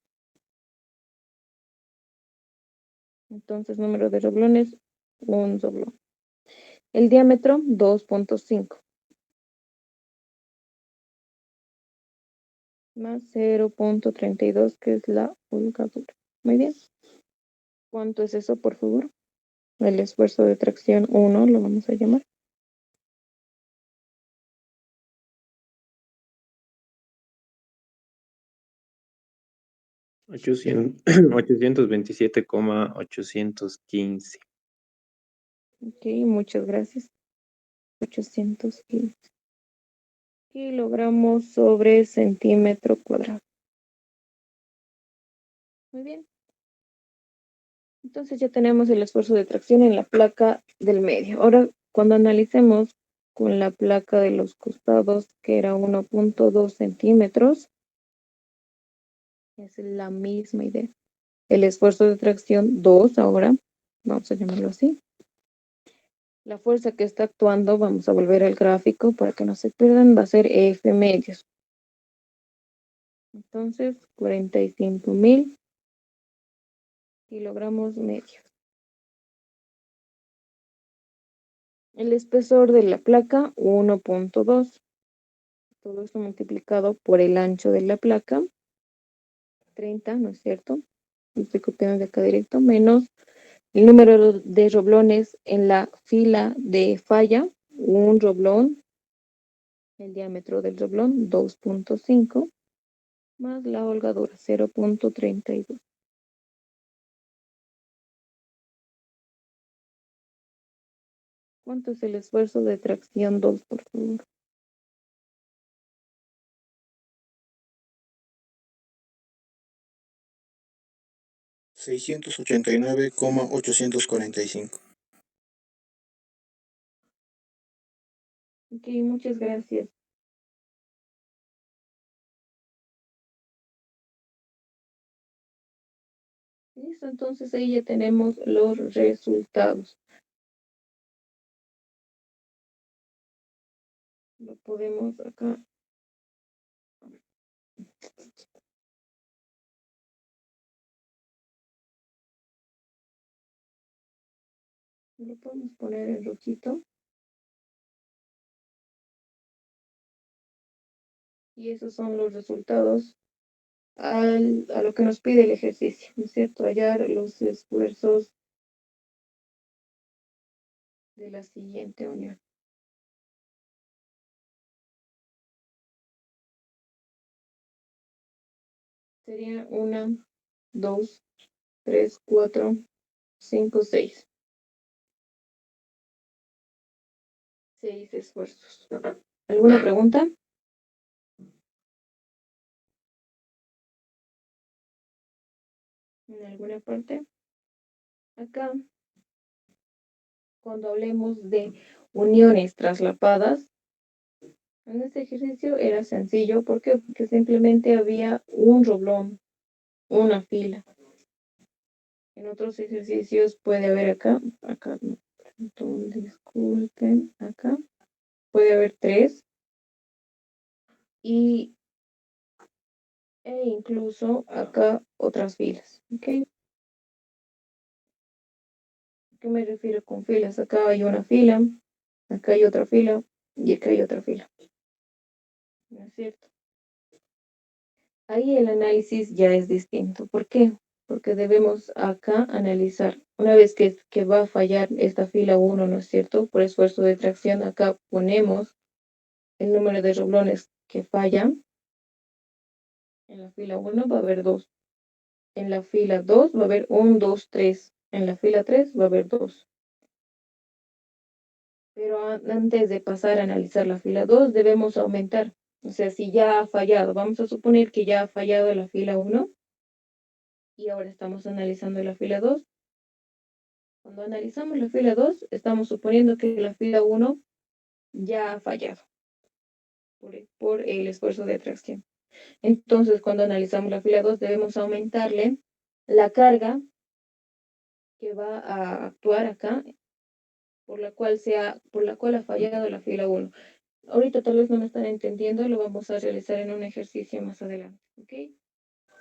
Entonces, número de roblones, un roblón. El diámetro, 2.5. Más 0.32, que es la holgadura. Muy bien. ¿Cuánto es eso, por favor? El esfuerzo de tracción 1, lo vamos a llamar. 827,815. Ok, muchas gracias. 815 kilogramos sobre centímetro cuadrado. Muy bien. Entonces ya tenemos el esfuerzo de tracción en la placa del medio. Ahora, cuando analicemos con la placa de los costados, que era 1.2 centímetros, es la misma idea. El esfuerzo de tracción 2 ahora, vamos a llamarlo así. La fuerza que está actuando, vamos a volver al gráfico para que no se pierdan, va a ser F medios. Entonces, 45.000 kilogramos medios. El espesor de la placa, 1.2. Todo esto multiplicado por el ancho de la placa, 30, ¿no es cierto? Lo estoy copiando de acá directo, menos el número de roblones en la fila de falla, un roblón, el diámetro del roblón, 2.5, más la holgadura, 0.32. ¿Cuánto es el esfuerzo de tracción 2, por favor? $689,845. Ok, muchas gracias. Listo, entonces ahí ya tenemos los resultados. Lo podemos acá. Lo podemos poner en rojito. Y esos son los resultados a lo que nos pide el ejercicio, ¿no es cierto? Hallar los esfuerzos de la siguiente unión. Sería 1, 2, 3, 4, 5, 6. 6 esfuerzos. ¿Alguna pregunta? ¿En alguna parte? Acá, cuando hablemos de uniones traslapadas, en este ejercicio era sencillo. ¿Por qué? Porque simplemente había un roblón, una fila. En otros ejercicios puede haber acá no, disculpen, acá puede haber 3 e incluso acá otras filas, ¿ok? ¿Qué me refiero con filas? Acá hay una fila, acá hay otra fila y acá hay otra fila, ¿no es cierto? Ahí el análisis ya es distinto. ¿Por qué? Porque debemos acá analizar, una vez que va a fallar esta fila 1, ¿no es cierto? Por esfuerzo de tracción, acá ponemos el número de renglones que fallan. En la fila 1 va a haber 2. En la fila 2 va a haber 1, 2, 3. En la fila 3 va a haber 2. Pero antes de pasar a analizar la fila 2, debemos aumentar. O sea, si ya ha fallado, vamos a suponer que ya ha fallado la fila 1 y ahora estamos analizando la fila 2. Cuando analizamos la fila 2, estamos suponiendo que la fila 1 ya ha fallado por el esfuerzo de tracción. Entonces, cuando analizamos la fila 2, debemos aumentarle la carga que va a actuar acá, por la cual ha fallado la fila 1. Ahorita tal vez no me están entendiendo, lo vamos a realizar en un ejercicio más adelante, ¿ok?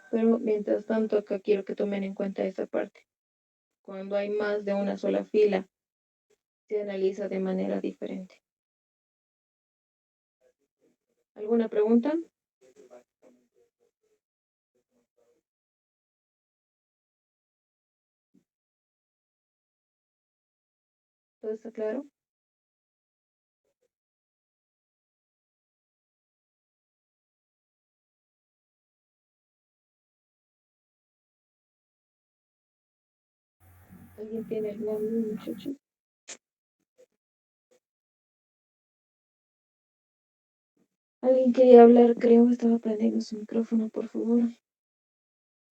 Pero mientras tanto, acá quiero que tomen en cuenta esa parte. Cuando hay más de una sola fila, se analiza de manera diferente. ¿Alguna pregunta? ¿Todo está claro? ¿Alguien tiene alguna duda, muchachos? Alguien quería hablar, creo, estaba prendiendo su micrófono, por favor.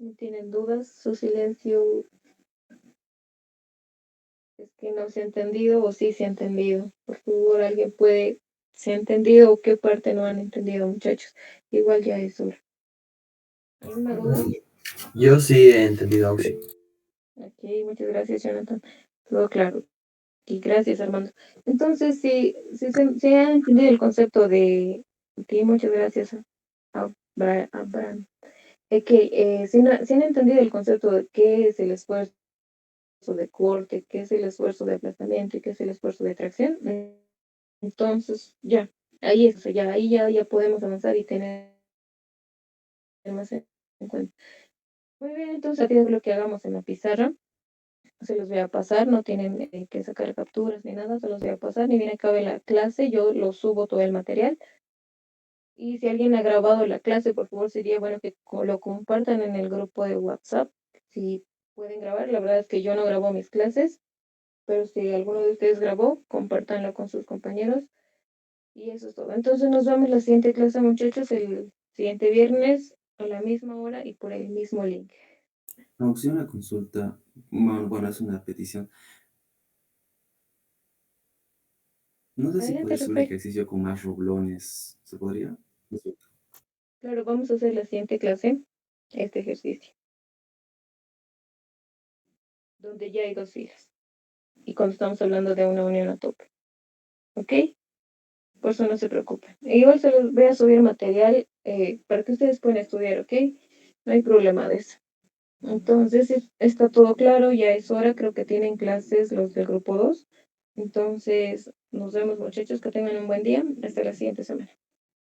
¿No tienen dudas? Su silencio es que no se ha entendido o sí se ha entendido. Por favor, alguien puede, ¿se ha entendido o qué parte no han entendido, muchachos? Igual ya es hora. ¿Alguna duda? Yo sí he entendido, Auxi. Ok, muchas gracias, Jonathan. Todo claro. Y gracias, Armando. Entonces, si han entendido el concepto de... Sí, muchas gracias, Abraham. Si han entendido el concepto de qué es el esfuerzo de corte, qué es el esfuerzo de aplastamiento y qué es el esfuerzo de tracción, entonces ya, ahí es, o sea, ya, ahí ya podemos avanzar y tener más en cuenta. Muy bien, entonces, a partir de lo que hagamos en la pizarra, se los voy a pasar, no tienen que sacar capturas ni nada, se los voy a pasar, ni bien acabe la clase, yo lo subo todo el material. Y si alguien ha grabado la clase, por favor, sería bueno que lo compartan en el grupo de WhatsApp. Si pueden grabar, la verdad es que yo no grabo mis clases, pero si alguno de ustedes grabó, compártanlo con sus compañeros. Y eso es todo. Entonces nos vemos la siguiente clase, muchachos, el siguiente viernes a la misma hora y por el mismo link. Auxi, una consulta. Bueno, es una petición. No sé si Adelante, puede ser un Rafael. ejercicio con más rublones. ¿Se podría? Claro, vamos a hacer la siguiente clase, este ejercicio, donde ya hay 2 filas. Y cuando estamos hablando de una unión a tope. ¿Ok? Por eso no se preocupen. Igual se los voy a subir material para que ustedes puedan estudiar, ¿ok? No hay problema de eso. Entonces, está todo claro, ya es hora, creo que tienen clases los del grupo 2. Entonces, nos vemos muchachos, que tengan un buen día. Hasta la siguiente semana.